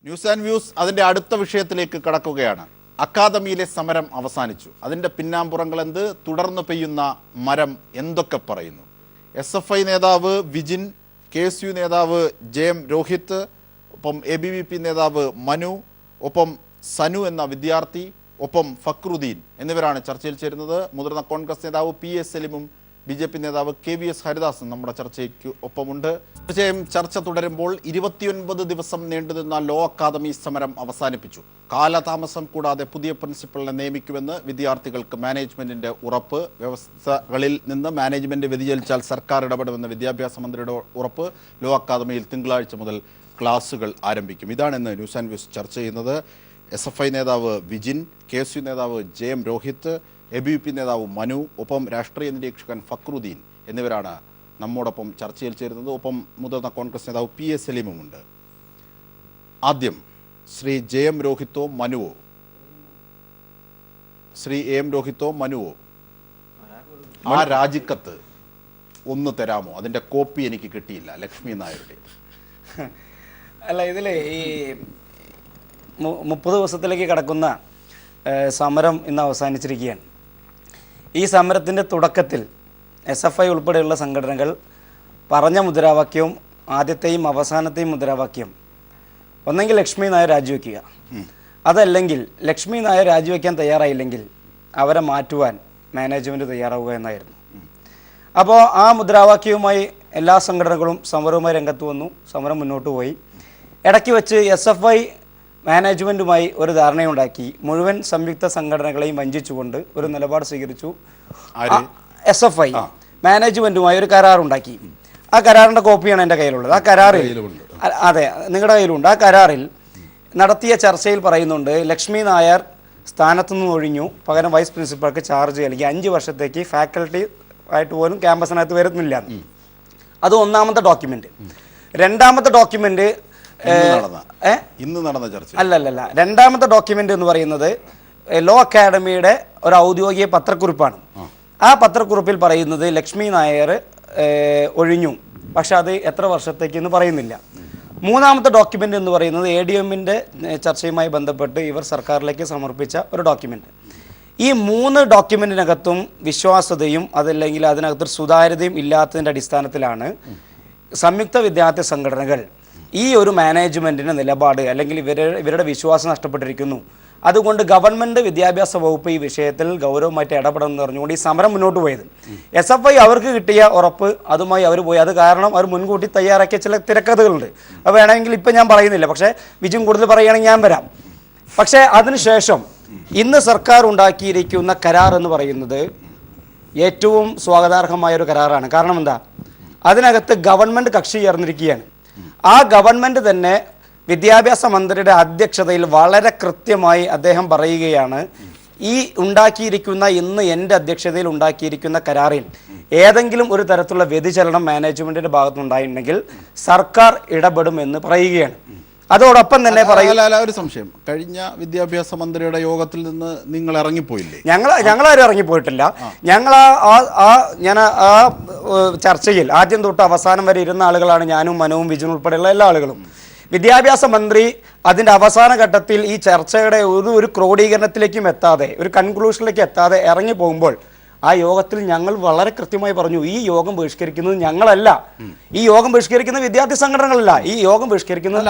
News and views അതിൻ്റെ അടുത്ത വിഷയത്തിലേക്ക് കടക്കുകയാണ്. അക്കാദമിയിലെ സമരം അവസാനിച്ചു. അതിൻ്റെ പിന്നാമ്പുറങ്ങൾ എന്ത്? തുടർന്ന് പെയ്യുന്ന മരം എന്തൊക്കെ പറയുന്നു? SFI നേതാവ് വിജിൻ, KSU നേതാവ് JM രോഹിത്, ഒപ്പം ABVP നേതാവ് മനു, ഒപ്പം സനു എന്ന വിദ്യാർത്ഥി, ഒപ്പം ഫക്രുദ്ദീൻ എന്നിവരാണ് ചർച്ചയിൽ ചേരുന്നത്. മുതിർന്ന കോൺഗ്രസ് നേതാവ് PA സലീമും BJP നേതാവ് KVS ഹരിദാസും നമ്മുടെ ചർച്ചയ്ക്ക് ഒപ്പമുണ്ട്. തീർച്ചയായും ചർച്ച തുടരുമ്പോൾ 29 ദിവസം നീണ്ടുനിന്ന ലോ അക്കാദമി സമരം അവസാനിപ്പിച്ചു. കാലതാമസം കൂടാതെ പുതിയ പ്രിൻസിപ്പലിനെ നിയമിക്കുമെന്ന് വിദ്യാർത്ഥികൾക്ക് മാനേജ്മെന്റിന്റെ ഉറപ്പ്. വ്യവസ്ഥകളിൽ നിന്ന് മാനേജ്മെന്റ് വ്യതിചലിച്ചാൽ സർക്കാർ ഇടപെടുമെന്ന് വിദ്യാഭ്യാസ മന്ത്രിയുടെ ഉറപ്പ്. ലോ അക്കാദമിയിൽ തിങ്കളാഴ്ച മുതൽ ക്ലാസുകൾ ആരംഭിക്കും. ഇതാണ് ഇന്ന് ന്യൂസ് ആൻഡ് വ്യൂസ് ചർച്ച ചെയ്യുന്നത്. SFI നേതാവ് വിജിൻ, KSU നേതാവ് JM രോഹിത്, ABVP നേതാവ് മനു, ഒപ്പം രാഷ്ട്രീയ നിരീക്ഷകൻ ഫക്രുദ്ദീൻ എന്നിവരാണ് നമ്മോടൊപ്പം ചർച്ചയിൽ ചേരുന്നത്. ഒപ്പം മുതിർന്ന കോൺഗ്രസ് നേതാവ് PA സലീമുമുണ്ട്. ആദ്യം ശ്രീ JM രോഹിത്തോ മനുവോ? ശ്രീ AM രോഹിത്തോ മനുവോ? ആ രാജിക്കത്ത് ഒന്ന് തരാമോ? അതിൻ്റെ കോപ്പി എനിക്ക് കിട്ടിയില്ല, ലക്ഷ്മി നായരുടെ. അല്ല, ഇതിൽ ഈ 30 ദിവസത്തിലേക്ക് കടക്കുന്ന സമരം ഇന്ന് അവസാനിച്ചിരിക്കുകയാണ്. ഈ സമരത്തിൻ്റെ തുടക്കത്തിൽ SFI ഉൾപ്പെടെയുള്ള സംഘടനകൾ പറഞ്ഞ മുദ്രാവാക്യവും ആദ്യത്തെയും അവസാനത്തെയും മുദ്രാവാക്യം ഒന്നെങ്കിൽ ലക്ഷ്മി നായർ രാജിവെക്കുക, അതല്ലെങ്കിൽ ലക്ഷ്മി നായർ രാജിവെക്കാൻ തയ്യാറായില്ലെങ്കിൽ അവരെ മാറ്റുവാൻ മാനേജ്മെൻറ്റ് തയ്യാറാവുക എന്നായിരുന്നു. അപ്പോൾ ആ മുദ്രാവാക്യവുമായി എല്ലാ സംഘടനകളും സമരവുമായി രംഗത്ത് വന്നു. സമരം മുന്നോട്ട് പോയി. ഇടയ്ക്ക് വെച്ച് SFI മാനേജ്മെൻറ്റുമായി ഒരു ധാരണയുണ്ടാക്കി. മുഴുവൻ സംയുക്ത സംഘടനകളെയും വഞ്ചിച്ചുകൊണ്ട് ഒരു നിലപാട് സ്വീകരിച്ചു. SFI മാനേജ്മെൻറ്റുമായി ഒരു കരാറുണ്ടാക്കി. ആ കരാറിൻ്റെ കോപ്പിയാണ് എൻ്റെ കയ്യിലുള്ളത്. ആ കരാറിൽ, അതെ, നിങ്ങളുടെ കയ്യിലുണ്ട്. ആ കരാറിൽ നടത്തിയ ചർച്ചയിൽ പറയുന്നുണ്ട്, ലക്ഷ്മി നായർ സ്ഥാനത്തു നിന്ന് ഒഴിഞ്ഞു, പകരം വൈസ് പ്രിൻസിപ്പൾക്ക് ചാർജ് നൽകി 5 വർഷത്തേക്ക് ഫാക്കൽറ്റി ആയിട്ട് പോലും ക്യാമ്പസിനകത്ത് വരുന്നില്ല. അത് ഒന്നാമത്തെ ഡോക്യുമെൻ്റ്. രണ്ടാമത്തെ ഡോക്യുമെൻ്റ് ഇന്ന് നടന്ന ചർച്ച അല്ലല്ല. രണ്ടാമത്തെ ഡോക്യുമെന്റ് എന്ന് പറയുന്നത് ലോ അക്കാഡമിയുടെ ഒരു ഔദ്യോഗിക പത്രക്കുറിപ്പാണ്. ആ പത്രക്കുറിപ്പിൽ പറയുന്നത് ലക്ഷ്മി നായർ ഒഴിഞ്ഞു, പക്ഷെ അത് എത്ര വർഷത്തേക്ക് എന്ന് പറയുന്നില്ല. മൂന്നാമത്തെ ഡോക്യുമെന്റ് എന്ന് പറയുന്നത് ADMന്റെ ചർച്ചയുമായി ബന്ധപ്പെട്ട് ഇവർ സർക്കാരിലേക്ക് സമർപ്പിച്ച ഒരു ഡോക്യുമെന്റ്. ഈ 3 ഡോക്യുമെന്റിനകത്തും വിശ്വാസ്യതയും അതല്ലെങ്കിൽ അതിനകത്തൊരു സുതാര്യതയും ഇല്ലാത്തതിൻ്റെ അടിസ്ഥാനത്തിലാണ് സംയുക്ത വിദ്യാർത്ഥി സംഘടനകൾ ഈ ഒരു മാനേജ്മെൻറ്റിൻ്റെ നിലപാട് അല്ലെങ്കിൽ ഇവരുടെ വിശ്വാസം നഷ്ടപ്പെട്ടിരിക്കുന്നു, അതുകൊണ്ട് ഗവൺമെൻറ് വിദ്യാഭ്യാസ വകുപ്പ് ഈ വിഷയത്തിൽ ഗൗരവമായിട്ട് ഇടപെടണമെന്ന് പറഞ്ഞുകൊണ്ട് ഈ സമരം മുന്നോട്ട് പോയത്. SFI അവർക്ക് കിട്ടിയ ഉറപ്പ്, അതുമായി അവർ പോയി. അത് കാരണം അവർ മുൻകൂട്ടി തയ്യാറാക്കിയ ചില തിരക്കഥകളുണ്ട്. അത് വേണമെങ്കിൽ ഇപ്പം ഞാൻ പറയുന്നില്ല, പക്ഷേ വിജയം കൂടുതൽ പറയുകയാണെങ്കിൽ ഞാൻ വരാം. പക്ഷേ അതിനുശേഷം ഇന്ന് സർക്കാർ ഉണ്ടാക്കിയിരിക്കുന്ന കരാർ എന്ന് പറയുന്നത് ഏറ്റവും സ്വാഗതാർഹമായൊരു കരാറാണ്. കാരണം എന്താ? അതിനകത്ത് ഗവൺമെൻറ് കക്ഷി ചേർന്നിരിക്കുകയാണ്. ആ ഗവൺമെൻറ് തന്നെ വിദ്യാഭ്യാസ മന്ത്രിയുടെ അധ്യക്ഷതയിൽ വളരെ കൃത്യമായി അദ്ദേഹം പറയുകയാണ്, ഈ ഉണ്ടാക്കിയിരിക്കുന്ന ഇന്ന് എൻ്റെ അധ്യക്ഷതയിൽ ഉണ്ടാക്കിയിരിക്കുന്ന കരാറിൽ ഏതെങ്കിലും ഒരു തരത്തിലുള്ള വ്യതിചലനം മാനേജ്മെൻറ്റിൻ്റെ ഭാഗത്തുനിന്നുണ്ടായിട്ടുണ്ടെങ്കിൽ സർക്കാർ ഇടപെടുമെന്ന് പറയുകയാണ്. അതോടൊപ്പം തന്നെ ഒരു സംശയം, കഴിഞ്ഞ വിദ്യാഭ്യാസ മന്ത്രിയുടെ യോഗത്തിൽ നിന്ന് നിങ്ങൾ ഇറങ്ങിപ്പോയില്ലേ? ഞങ്ങളാരും ഇറങ്ങിപ്പോയിട്ടില്ല. ഞാൻ ആ ചർച്ചയിൽ ആദ്യം തൊട്ട് അവസാനം വരെ ഇരുന്ന ആളുകളാണ് ഞാനും മനുവും വിജുനും ഉൾപ്പെടെയുള്ള എല്ലാ ആളുകളും. വിദ്യാഭ്യാസ മന്ത്രി അതിൻ്റെ അവസാന ഘട്ടത്തിൽ ഈ ചർച്ചയുടെ ഒരു ക്രോഡീകരണത്തിലേക്കും എത്താതെ, ഒരു കൺക്ലൂഷനിലേക്ക് എത്താതെ ഇറങ്ങി പോകുമ്പോൾ ആ യോഗത്തിൽ ഞങ്ങൾ വളരെ കൃത്യമായി പറഞ്ഞു, ഈ യോഗം ബഹിഷ്കരിക്കുന്നത് ഞങ്ങളല്ല, ഈ യോഗം ബഹിഷ്കരിക്കുന്നത് വിദ്യാർത്ഥി സംഘടനകളല്ല, ഈ യോഗം ബഹിഷ്കരിക്കുന്നത്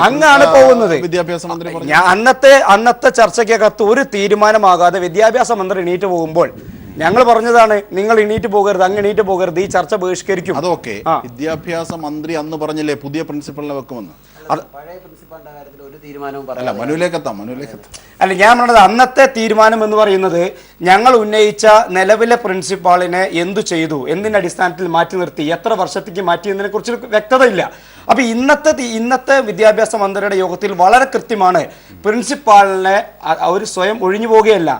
അങ്ങാണ് പോകുന്നത്. അന്നത്തെ ചർച്ചയ്ക്കകത്ത് ഒരു തീരുമാനമാകാതെ വിദ്യാഭ്യാസ മന്ത്രി എണീറ്റ് പോകുമ്പോൾ ഞങ്ങൾ പറഞ്ഞതാണ്, നിങ്ങൾ എണീറ്റ് പോകരുത്, അങ്ങ് എണീറ്റ് പോകരുത്, ഈ ചർച്ച ബഹിഷ്കരിക്കും. അതൊക്കെ വിദ്യാഭ്യാസ മന്ത്രി അന്ന് പറഞ്ഞില്ലേ പുതിയ പ്രിൻസിപ്പലിനെ വെക്കുമെന്ന്. അല്ല, ഞാൻ പറഞ്ഞത് അന്നത്തെ തീരുമാനം എന്ന് പറയുന്നത് ഞങ്ങൾ ഉന്നയിച്ച നിലവിലെ പ്രിൻസിപ്പാളിനെ എന്തു ചെയ്തു, എന്തിന്റെ അടിസ്ഥാനത്തിൽ മാറ്റി നിർത്തി, എത്ര വർഷത്തേക്ക് മാറ്റി എന്നതിനെ കുറിച്ച് വ്യക്തതയില്ല. അപ്പൊ ഇന്നത്തെ വിദ്യാഭ്യാസ മന്ത്രിയുടെ യോഗത്തിൽ വളരെ കൃത്യമാണ്, പ്രിൻസിപ്പാളിനെ അവർ സ്വയം ഒഴിഞ്ഞു പോകുകയല്ല,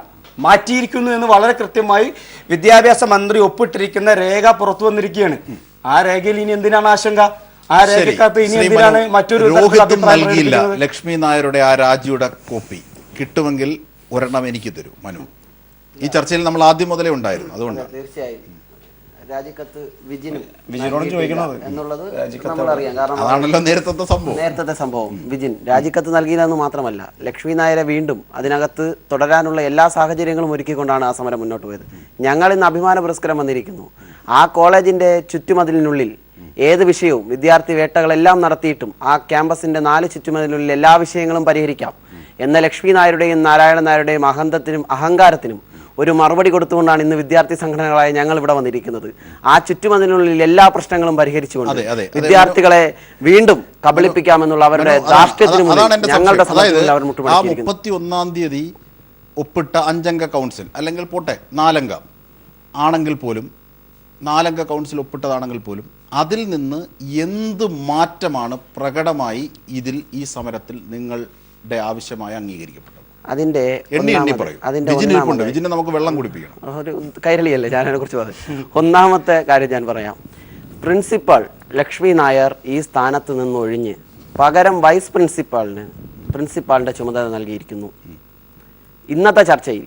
മാറ്റിയിരിക്കുന്നു എന്ന് വളരെ കൃത്യമായി വിദ്യാഭ്യാസ മന്ത്രി ഒപ്പിട്ടിരിക്കുന്ന രേഖ പുറത്തു വന്നിരിക്കുകയാണ്. ആ രേഖയിൽ ഇനി എന്തിനാണ് ആശങ്ക? ആ രേഖക്കകത്ത് ഇനി എന്തിനാണ് മറ്റൊരു നൽകിയില്ല? ലക്ഷ്മി നായരുടെ ആ രാജിയുടെ കോപ്പി കിട്ടുമെങ്കിൽ ഒരെണ്ണം എനിക്ക് തരൂ മനു. ഈ ചർച്ചയിൽ നമ്മൾ ആദ്യം മുതലേ ഉണ്ടായിരുന്നു, അതുകൊണ്ട് തീർച്ചയായും രാജിക്കത്ത് വിജിനും വിജിനോട് ചോദിക്കുന്നത് എന്നുള്ളത് നമ്മളറിയാം. കാരണം അതാണല്ലോ നേരത്തെ സംഭവം. വിജിൻ രാജിക്കത്ത് നൽകിയതെന്ന് മാത്രമല്ല, ലക്ഷ്മി നായരെ വീണ്ടും അതിനകത്ത് തുടരാനുള്ള എല്ലാ സാഹചര്യങ്ങളും ഒരുക്കിക്കൊണ്ടാണ് ആ സമരം മുന്നോട്ട് പോയത്. ഞങ്ങൾ ഇന്ന് അഭിമാന പുരസ്കാരം വന്നിരിക്കുന്നു. ആ കോളേജിന്റെ ചുറ്റുമതിലിനുള്ളിൽ ഏത് വിഷയവും വിദ്യാർത്ഥി വേട്ടകളെല്ലാം നടത്തിയിട്ടും ആ ക്യാമ്പസിന്റെ 4 ചുറ്റുമതിലിനുള്ളിൽ എല്ലാ വിഷയങ്ങളും പരിഹരിക്കാം എന്ന ലക്ഷ്മി നായരുടെയും നാരായണ നായരുടെയും അഹങ്കാരത്തിനും ഒരു മറുപടി കൊടുത്തുകൊണ്ടാണ് ഇന്ന് വിദ്യാർത്ഥി സംഘടനകളായ ഞങ്ങൾ ഇവിടെ വന്നിരിക്കുന്നത്. ആ ചുറ്റുമതിനുള്ളിൽ എല്ലാ പ്രശ്നങ്ങളും പരിഹരിച്ചുകൊണ്ട് വിദ്യാർത്ഥികളെ വീണ്ടും കബളിപ്പിക്കാമെന്നുള്ള അവരുടെ ധാർഷ്ട്യത്തിന് മുന്നിൽ ഞങ്ങളുടെ സമരത്തിൽ അവർ മുട്ടുമടക്കിയിരിക്കുന്നു. 31-ാം തീയതി ഒപ്പിട്ട 5-അംഗ കൗൺസിൽ, അല്ലെങ്കിൽ പോട്ടെ 4-അംഗ ആണെങ്കിൽ പോലും, 4-അംഗ കൗൺസിൽ ഒപ്പിട്ടതാണെങ്കിൽ പോലും അതിൽ നിന്ന് എന്ത് മാറ്റമാണ് പ്രകടമായി ഈ സമരത്തിൽ നിങ്ങളുടെ ആവശ്യമായി അംഗീകരിക്കപ്പെട്ടത്? അതിന്റെ നമുക്ക് വെള്ളം കുടിപ്പിക്കണം. ഒരു കൈരളിയല്ലേ ഞാൻ അതിനെ കുറിച്ച് പറഞ്ഞു. ഒന്നാമത്തെ കാര്യം ഞാൻ പറയാം. പ്രിൻസിപ്പൽ ലക്ഷ്മി നായർ ഈ സ്ഥാനത്ത് നിന്ന് ഒഴിഞ്ഞ് പകരം വൈസ് പ്രിൻസിപ്പാളിന്റെ ചുമതല നൽകിയിരിക്കുന്നു. ഇന്നത്തെ ചർച്ചയിൽ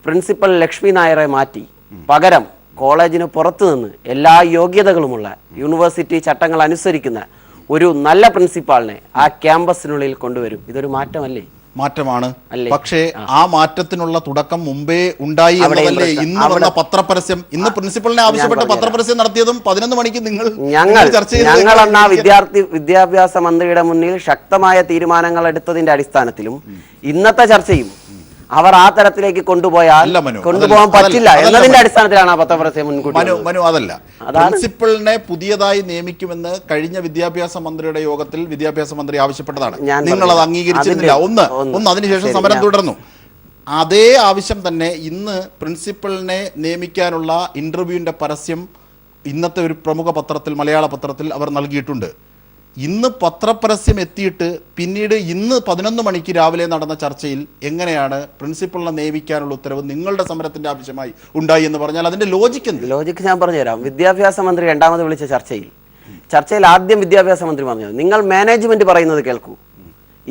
പ്രിൻസിപ്പൽ ലക്ഷ്മി നായരെ മാറ്റി പകരം കോളേജിന് പുറത്തു നിന്ന് എല്ലാ യോഗ്യതകളുമുള്ള യൂണിവേഴ്സിറ്റി ചട്ടങ്ങൾ അനുസരിക്കുന്ന ഒരു നല്ല പ്രിൻസിപ്പാളിനെ ആ ക്യാമ്പസിനുള്ളിൽ കൊണ്ടുവരും. ഇതൊരു മാറ്റമല്ലേ? മാറ്റമാണ്. പക്ഷേ ആ മാറ്റത്തിനുള്ള തുടക്കം മുമ്പേ ഉണ്ടായി എന്നതല്ലേ ഇന്ന് വന്ന പത്രപരസ്യം? ഇന്ന് പ്രിൻസിപ്പലിനെ ആവശ്യപ്പെട്ട പത്രപരസ്യം നടത്തിയതും 11 മണിക്ക് ഞങ്ങൾ അന്ന് ആ വിദ്യാഭ്യാസ മന്ത്രിയുടെ മുന്നിൽ ശക്തമായ തീരുമാനങ്ങൾ എടുത്തതിന്റെ അടിസ്ഥാനത്തിലും ഇന്നത്തെ ചർച്ചയും അവർ ആ തരത്തിലേക്ക് കൊണ്ടുപോകാൻ പറ്റില്ല എന്നതിന്റെ അടിസ്ഥാനത്തിലാണ് ആ പത്രപരസ്യം മുൻകൂട്ടി. അതല്ല, പ്രിൻസിപ്പലിനെ പുതിയതായി നിയമിക്കുമെന്ന് കഴിഞ്ഞ വിദ്യാഭ്യാസ മന്ത്രിയുടെ യോഗത്തിൽ വിദ്യാഭ്യാസ മന്ത്രി ആവശ്യപ്പെട്ടതാണ്. നിങ്ങൾ അത് അംഗീകരിച്ചിരുന്നില്ല. ഒന്ന് അതിനുശേഷം സമരം തുടർന്നു. അതേ ആവശ്യം തന്നെ ഇന്ന് പ്രിൻസിപ്പലിനെ നിയമിക്കാനുള്ള ഇന്റർവ്യൂവിന്റെ പരസ്യം ഇന്നത്തെ ഒരു പ്രമുഖ പത്രത്തിൽ, മലയാള പത്രത്തിൽ അവർ നൽകിയിട്ടുണ്ട്. ഇന്ന് പത്രപരസ്യം എത്തിയിട്ട് പിന്നീട് ഇന്ന് 11 മണിക്ക് രാവിലെ നടന്ന ചർച്ചയിൽ എങ്ങനെയാണ് പ്രിൻസിപ്പളിനെ നിയമിക്കാനുള്ള ഉത്തരവ് നിങ്ങളുടെ സമരത്തിന്റെ ആവശ്യമായി ഉണ്ടായി എന്ന് പറഞ്ഞാൽ അതിന്റെ ലോജിക്ക് ഞാൻ പറഞ്ഞുതരാം. വിദ്യാഭ്യാസ മന്ത്രി രണ്ടാമത് വിളിച്ച ചർച്ചയിൽ ആദ്യം വിദ്യാഭ്യാസ മന്ത്രി പറഞ്ഞത് നിങ്ങൾ മാനേജ്മെന്റ് പറയുന്നത് കേൾക്കൂ.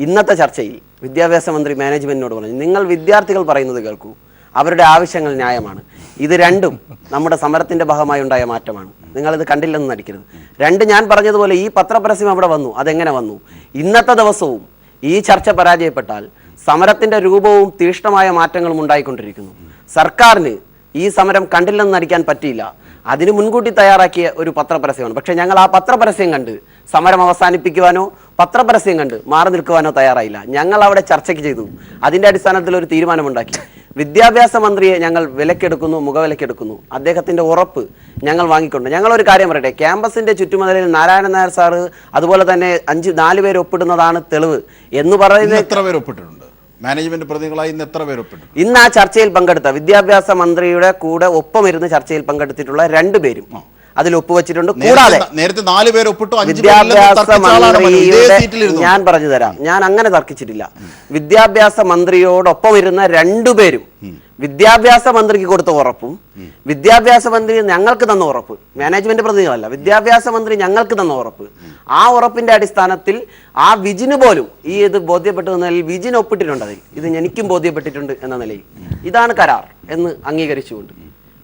ഇന്നത്തെ ചർച്ചയിൽ വിദ്യാഭ്യാസ മന്ത്രി മാനേജ്മെന്റിനോട് പറഞ്ഞു നിങ്ങൾ വിദ്യാർത്ഥികൾ പറയുന്നത് കേൾക്കൂ, അവരുടെ ആവശ്യങ്ങൾ ന്യായമാണ്. ഇത് രണ്ടും നമ്മുടെ സമരത്തിന്റെ ഭാഗമായി ഉണ്ടായ മാറ്റമാണ്. നിങ്ങളിത് കണ്ടില്ലെന്ന് നടിക്കരുത്. ഞാൻ പറഞ്ഞതുപോലെ ഈ പത്രപരസ്യം അവിടെ വന്നു. അതെങ്ങനെ വന്നു? ഇന്നത്തെ ദിവസവും ഈ ചർച്ച പരാജയപ്പെട്ടാൽ സമരത്തിന്റെ രൂപവും തീക്ഷ്ണമായ മാറ്റങ്ങളും ഉണ്ടായിക്കൊണ്ടിരിക്കുന്നു. സർക്കാരിന് ഈ സമരം കണ്ടില്ലെന്ന് നടിക്കാൻ പറ്റിയില്ല. അതിന് മുൻകൂട്ടി തയ്യാറാക്കിയ ഒരു പത്രപരസ്യമാണ്. പക്ഷെ ഞങ്ങൾ ആ പത്രപരസ്യം കണ്ട് സമരം അവസാനിപ്പിക്കുവാനോ പത്രപരസ്യം കണ്ട് മാറി നിൽക്കുവാനോ തയ്യാറായില്ല. ഞങ്ങൾ അവിടെ ചർച്ചയ്ക്ക് ചെയ്തു. അതിന്റെ അടിസ്ഥാനത്തിൽ ഒരു തീരുമാനമുണ്ടാക്കി. വിദ്യാഭ്യാസ മന്ത്രിയെ ഞങ്ങൾ മുഖവിലക്കെടുക്കുന്നു. അദ്ദേഹത്തിന്റെ ഉറപ്പ് ഞങ്ങൾ വാങ്ങിക്കൊണ്ട് ഞങ്ങളൊരു കാര്യം പറയട്ടെ. ക്യാമ്പസിന്റെ ചുറ്റുമതിലിൽ നാരായണൻ നായർ സാറ് അതുപോലെ തന്നെ 4 പേര് ഒപ്പിടുന്നതാണ് തെളിവ് എന്ന് പറയുന്നത്. എത്ര പേര് ഒപ്പിട്ടിട്ടുണ്ട്? മാനേജ്മെന്റ് പ്രതിനിധികളായി ഇന്ന് എത്ര പേര് ഒപ്പിട്ടു? ഇന്ന് ആ ചർച്ചയിൽ പങ്കെടുത്ത വിദ്യാഭ്യാസ മന്ത്രിയുടെ കൂടെ ഒപ്പമിരുന്ന് ചർച്ചയിൽ പങ്കെടുത്തിട്ടുള്ള 2 പേരും അതിൽ ഒപ്പുവെച്ചിട്ടുണ്ട്. കൂടാതെ നേരത്തെ 4 പേര് ഒപ്പിട്ടു. വിദ്യാഭ്യാസ മന്ത്രിയുടെ ഞാൻ പറഞ്ഞു തരാം, ഞാൻ അങ്ങനെ തർക്കിച്ചിട്ടില്ല. വിദ്യാഭ്യാസ മന്ത്രിയോടൊപ്പം ഇരുന്ന 2 പേരും വിദ്യാഭ്യാസ മന്ത്രിക്ക് കൊടുത്ത ഉറപ്പും വിദ്യാഭ്യാസ മന്ത്രി ഞങ്ങൾക്ക് തന്ന ഉറപ്പ്, മാനേജ്മെന്റ് പ്രതിനിധികളല്ല, വിദ്യാഭ്യാസ മന്ത്രി ഞങ്ങൾക്ക് തന്ന ഉറപ്പ്, ആ ഉറപ്പിന്റെ അടിസ്ഥാനത്തിൽ ആ വിജിന് പോലും ഇത് ബോധ്യപ്പെട്ടു എന്ന നിലയിൽ വിജിൻ ഒപ്പിട്ടിട്ടുണ്ട്. അതിൽ ഇത് എനിക്കും ബോധ്യപ്പെട്ടിട്ടുണ്ട് എന്ന നിലയിൽ ഇതാണ് കരാർ എന്ന് അംഗീകരിച്ചുകൊണ്ട്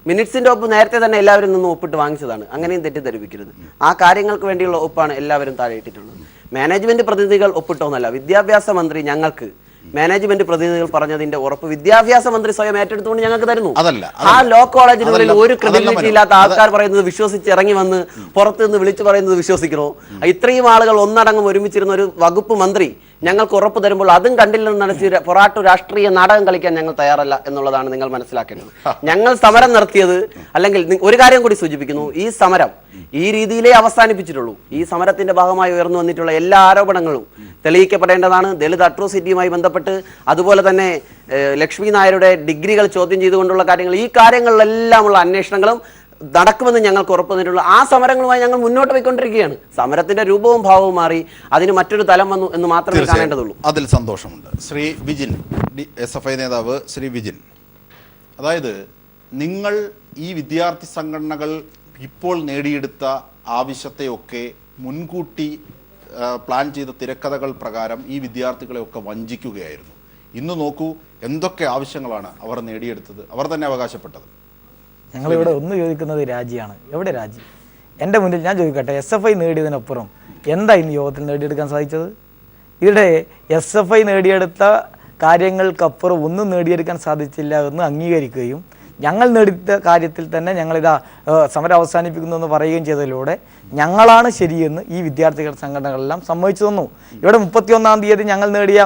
മിനിറ്റ്സിന്റെ ഒപ്പ് നേരത്തെ തന്നെ എല്ലാവരും നിന്ന് ഒപ്പിട്ട് വാങ്ങിച്ചതാണ്. അങ്ങനെയും തെറ്റിദ്ധരിപ്പിക്കരുത്. ആ കാര്യങ്ങൾക്ക് വേണ്ടിയുള്ള ഒപ്പാണ് എല്ലാവരും താഴെ ഇട്ടിട്ടുള്ളത്. മാനേജ്മെന്റ് പ്രതിനിധികൾ ഒപ്പിട്ടോന്നല്ല. വിദ്യാഭ്യാസ മന്ത്രി ഞങ്ങൾക്ക് മാനേജ്മെന്റ് പ്രതിനിധികൾ പറഞ്ഞതിന്റെ ഉറപ്പ് വിദ്യാഭ്യാസ മന്ത്രി സ്വയം ഏറ്റെടുത്തുകൊണ്ട് ഞങ്ങൾക്ക് തരുന്നു. ആ ലോ കോളേജിനുള്ളിൽ ഒരു ക്രെഡിബിലിറ്റി ഇല്ലാത്ത ആൾക്കാർ പറയുന്നത് വിശ്വസിച്ച് ഇറങ്ങി വന്ന് പുറത്ത് നിന്ന് വിളിച്ചു പറയുന്നത് വിശ്വസിക്കണോ? ഇത്രയും ആളുകൾ ഒന്നടങ്കം ഒരുമിച്ചിരുന്ന ഒരു വകുപ്പ് മന്ത്രി ഞങ്ങൾക്ക് ഉറപ്പ് തരുമ്പോൾ അതും കണ്ടില്ലെന്ന് നടത്തി പൊറാട്ടു രാഷ്ട്രീയ നാടകം കളിക്കാൻ ഞങ്ങൾ തയ്യാറല്ല എന്നുള്ളതാണ് നിങ്ങൾ മനസ്സിലാക്കേണ്ടത്. ഞങ്ങൾ സമരം നടത്തിയത്, അല്ലെങ്കിൽ ഒരു കാര്യം കൂടി സൂചിപ്പിക്കുന്നു, ഈ സമരം ഈ രീതിയിലേ അവസാനിപ്പിച്ചിട്ടുള്ളൂ. ഈ സമരത്തിന്റെ ഭാഗമായി ഉയർന്നു വന്നിട്ടുള്ള എല്ലാ ആരോപണങ്ങളും തെളിയിക്കപ്പെടേണ്ടതാണ്. ദളിത് അട്രോസിറ്റിയുമായി ബന്ധപ്പെട്ട് അതുപോലെ തന്നെ ലക്ഷ്മി നായരുടെ ഡിഗ്രികൾ ചോദ്യം ചെയ്തുകൊണ്ടുള്ള കാര്യങ്ങൾ, ഈ കാര്യങ്ങളിലെല്ലാമുള്ള അന്വേഷണങ്ങളും നടക്കുമെന്ന് ഞങ്ങൾക്ക് ഉറപ്പ് തന്നിട്ടുള്ള ആ സമരങ്ങളുമായി ഞങ്ങൾ മുന്നോട്ട് പോയിക്കൊണ്ടിരിക്കുകയാണ്. സമരത്തിന്റെ രൂപവും ഭാവവും മാറി, അതിന് മറ്റൊരു തലം വന്നു എന്ന് മാത്രമേ കാണേണ്ടതുള്ളൂ. അതിൽ സന്തോഷമുണ്ട്. ശ്രീ വിജിൻ, SFI നേതാവ് ശ്രീ വിജിൻ, അതായത് നിങ്ങൾ ഈ വിദ്യാർത്ഥി സംഘടനകൾ ഇപ്പോൾ നേടിയെടുത്ത ആവശ്യത്തെയൊക്കെ മുൻകൂട്ടി പ്ലാൻ ചെയ്ത തിരക്കഥകൾ പ്രകാരം ഈ വിദ്യാർത്ഥികളെയൊക്കെ വഞ്ചിക്കുകയായിരുന്നു. ഇന്ന് നോക്കൂ എന്തൊക്കെ ആവശ്യങ്ങളാണ് അവർ നേടിയെടുത്തത്, അവർ തന്നെ അവകാശപ്പെട്ടത്. ഞങ്ങളിവിടെ ഒന്ന് ചോദിക്കുന്നത് രാജിയാണ്. എവിടെ രാജി? എൻ്റെ മുന്നിൽ ഞാൻ ചോദിക്കട്ടെ, SFI നേടിയതിനപ്പുറം എന്താ ഇന്ന് യോഗത്തിൽ നേടിയെടുക്കാൻ സാധിച്ചത്? ഇവിടെ SFI നേടിയെടുത്ത കാര്യങ്ങൾക്കപ്പുറം ഒന്നും നേടിയെടുക്കാൻ സാധിച്ചില്ല എന്ന് അംഗീകരിക്കുകയും ഞങ്ങൾ നേടിയ കാര്യത്തിൽ തന്നെ ഞങ്ങളിതാ സമരം അവസാനിപ്പിക്കുന്നു എന്ന് പറയുകയും ചെയ്തതിലൂടെ ഞങ്ങളാണ് ശരിയെന്ന് ഈ വിദ്യാർത്ഥികളുടെ സംഘടനകളെല്ലാം സമ്മതിച്ചു തന്നു. ഇവിടെ 31-ാം തീയതി ഞങ്ങൾ നേടിയ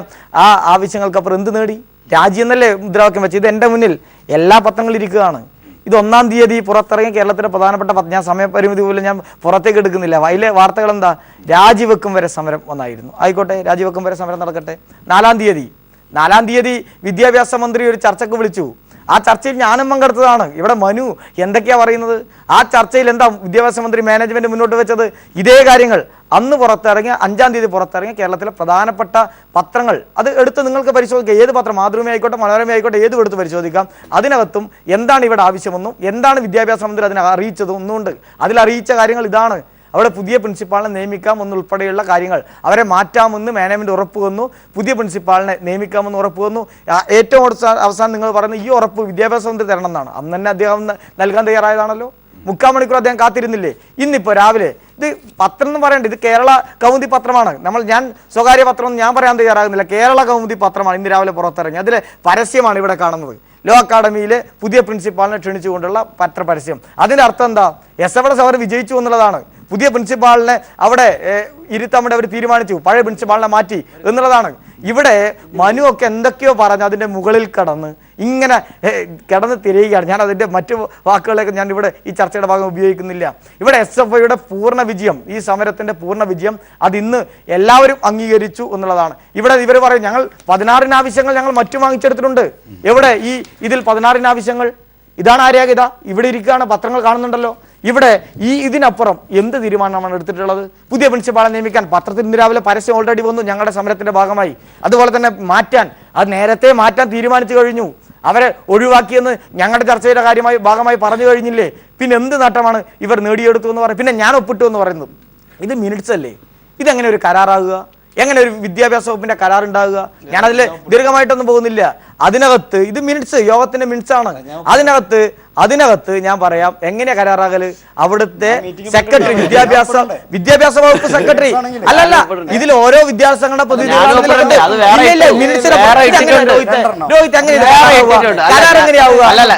ആ ആവശ്യങ്ങൾക്കപ്പുറം എന്ത് നേടി? രാജി എന്നല്ലേ മുദ്രാവാക്യം വെച്ച്. ഇത് എൻ്റെ മുന്നിൽ എല്ലാ പത്രങ്ങളും ഇരിക്കുകയാണ്. ഇത് 1-ാം തീയതി പുറത്തിറങ്ങിയ കേരളത്തിലെ പ്രധാനപ്പെട്ട ഞാൻ സമയപരിമിതി പോലും ഞാൻ പുറത്തേക്ക് എടുക്കുന്നില്ല. അതിലെ വാർത്തകൾ എന്താ? രാജിവെക്കും വരെ സമരം ഒന്നായിരുന്നു. ആയിക്കോട്ടെ, രാജിവെക്കും വരെ സമരം നടക്കട്ടെ. 4-ാം തീയതി വിദ്യാഭ്യാസ മന്ത്രി ഒരു ചർച്ചയ്ക്ക് വിളിച്ചു. ആ ചർച്ചയിൽ ഞാനും പങ്കെടുത്തതാണ്. ഇവിടെ മനു എന്തൊക്കെയാ പറയുന്നത്? ആ ചർച്ചയിൽ എന്താ വിദ്യാഭ്യാസ മന്ത്രി മാനേജ്മെന്റ് മുന്നോട്ട് വെച്ചത്? ഇതേ കാര്യങ്ങൾ അന്ന് പുറത്തിറങ്ങിയ 5-ാം തീയതി പുറത്തിറങ്ങിയ കേരളത്തിലെ പ്രധാനപ്പെട്ട പത്രങ്ങൾ അത് എടുത്ത് നിങ്ങൾക്ക് പരിശോധിക്കാം. ഏത് പത്രം, മാതൃഭൂമി ആയിക്കോട്ടെ, മനോരമ ആയിക്കോട്ടെ, ഏതും എടുത്ത് പരിശോധിക്കാം. അതിനകത്തും എന്താണ് ഇവിടെ ആവശ്യമെന്നും എന്താണ് വിദ്യാഭ്യാസ മന്ത്രി അതിനെ അറിയിച്ചതും ഒന്നുമുണ്ട്. അതിലറിയിച്ച കാര്യങ്ങൾ ഇതാണ്: അവിടെ പുതിയ പ്രിൻസിപ്പാളിനെ നിയമിക്കാം എന്നുൾപ്പെടെയുള്ള കാര്യങ്ങൾ, അവരെ മാറ്റാമെന്ന് മാനേജ്മെന്റ് ഉറപ്പ് വന്നു, പുതിയ പ്രിൻസിപ്പാളിനെ നിയമിക്കാമെന്ന് ഉറപ്പ് വന്നു. ഏറ്റവും അവസാനം നിങ്ങൾ പറയുന്നത് ഈ ഉറപ്പ് വിദ്യാഭ്യാസ മന്ത്രി തരണം എന്നാണ്. അന്ന് തന്നെ അദ്ദേഹം നൽകാൻ തയ്യാറായതാണല്ലോ. 3/4 മണിക്കൂർ അദ്ദേഹം കാത്തിരുന്നില്ലേ? ഇന്നിപ്പോൾ രാവിലെ ഇത് പത്രം എന്ന് പറയേണ്ടത് ഇത് കേരള കൗമുദി പത്രമാണ്. ഞാൻ സ്വകാര്യ പത്രം ഞാൻ പറയാൻ തയ്യാറാകുന്നില്ല. കേരള കൗമുദി പത്രമാണ് ഇന്ന് രാവിലെ പുറത്തിറങ്ങി. അതിലെ പരസ്യമാണ് ഇവിടെ കാണുന്നത്. ലോ അക്കാഡമിയിലെ പുതിയ പ്രിൻസിപ്പാളിനെ ക്ഷണിച്ചുകൊണ്ടുള്ള പരസ്യം. അതിൻ്റെ അർത്ഥം എന്താ? SFI അവർ വിജയിച്ചു എന്നുള്ളതാണ്. പുതിയ പ്രിൻസിപ്പാളിനെ അവിടെ ഇരുത്താൻ വേണ്ടി അവർ തീരുമാനിച്ചു, പഴയ പ്രിൻസിപ്പാളിനെ മാറ്റി എന്നുള്ളതാണ്. ഇവിടെ മനു ഒക്കെ എന്തൊക്കെയോ പറഞ്ഞ് അതിൻ്റെ മുകളിൽ ഇങ്ങനെ കിടന്ന് തിരയുകയാണ്. ഞാൻ അതിൻ്റെ മറ്റു വാക്കുകളൊക്കെ ഞാൻ ഇവിടെ ഈ ചർച്ചയുടെ ഭാഗം ഉപയോഗിക്കുന്നില്ല. ഇവിടെ SFIയുടെ പൂർണ്ണ വിജയം, ഈ സമരത്തിൻ്റെ പൂർണ്ണ വിജയം അതിന്ന് എല്ലാവരും അംഗീകരിച്ചു എന്നുള്ളതാണ്. ഇവിടെ ഇവർ പറയും ഞങ്ങൾ 16 ആവശ്യങ്ങൾ ഞങ്ങൾ മറ്റു വാങ്ങിച്ചെടുത്തിട്ടുണ്ട്. എവിടെ ഇതിൽ 16 ആവശ്യങ്ങൾ? ഇതാണ് ആര്യാഗത. ഇവിടെ ഇരിക്കുകയാണ്, പത്രങ്ങൾ കാണുന്നുണ്ടല്ലോ. ഇവിടെ ഇതിനപ്പുറം എന്ത് തീരുമാനമാണ് എടുത്തിട്ടുള്ളത്? പുതിയ പ്രിൻസിപ്പാളെ നിയമിക്കാൻ പത്രത്തിൽ ഇന്ന് രാവിലെ പരസ്യം ഓൾറെഡി വന്നു ഞങ്ങളുടെ സമരത്തിന്റെ ഭാഗമായി. അതുപോലെ തന്നെ അത് നേരത്തെ മാറ്റാൻ തീരുമാനിച്ചു കഴിഞ്ഞു. അവരെ ഒഴിവാക്കിയെന്ന് ഞങ്ങളുടെ ചർച്ചയുടെ ഭാഗമായി പറഞ്ഞു കഴിഞ്ഞില്ലേ? പിന്നെ എന്ത് നേട്ടമാണ് ഇവർ നേടിയെടുത്തു എന്ന് പറയും? പിന്നെ ഞാൻ ഒപ്പിട്ടു എന്ന് പറയുന്നത് ഇത് മിനിറ്റ്സ് അല്ലേ? ഇതെങ്ങനെ ഒരു കരാറാകുക? എങ്ങനെ ഒരു വിദ്യാഭ്യാസ വകുപ്പിന്റെ കരാർ ഉണ്ടാകുക? ഞാനതിൽ ദീർഘമായിട്ടൊന്നും പോകുന്നില്ല. അതിനകത്ത് ഇത് മിനിറ്റ്സ്, യോഗത്തിന്റെ മിനിറ്റ്സ് ആണ്. അതിനകത്ത് ഞാൻ പറയാം എങ്ങനെ കരാറാകല്. അവിടുത്തെ സെക്രട്ടറി, വിദ്യാഭ്യാസ വകുപ്പ് സെക്രട്ടറി അല്ലല്ല, ഇതിൽ ഓരോ വിദ്യാഭ്യാസങ്ങളുടെ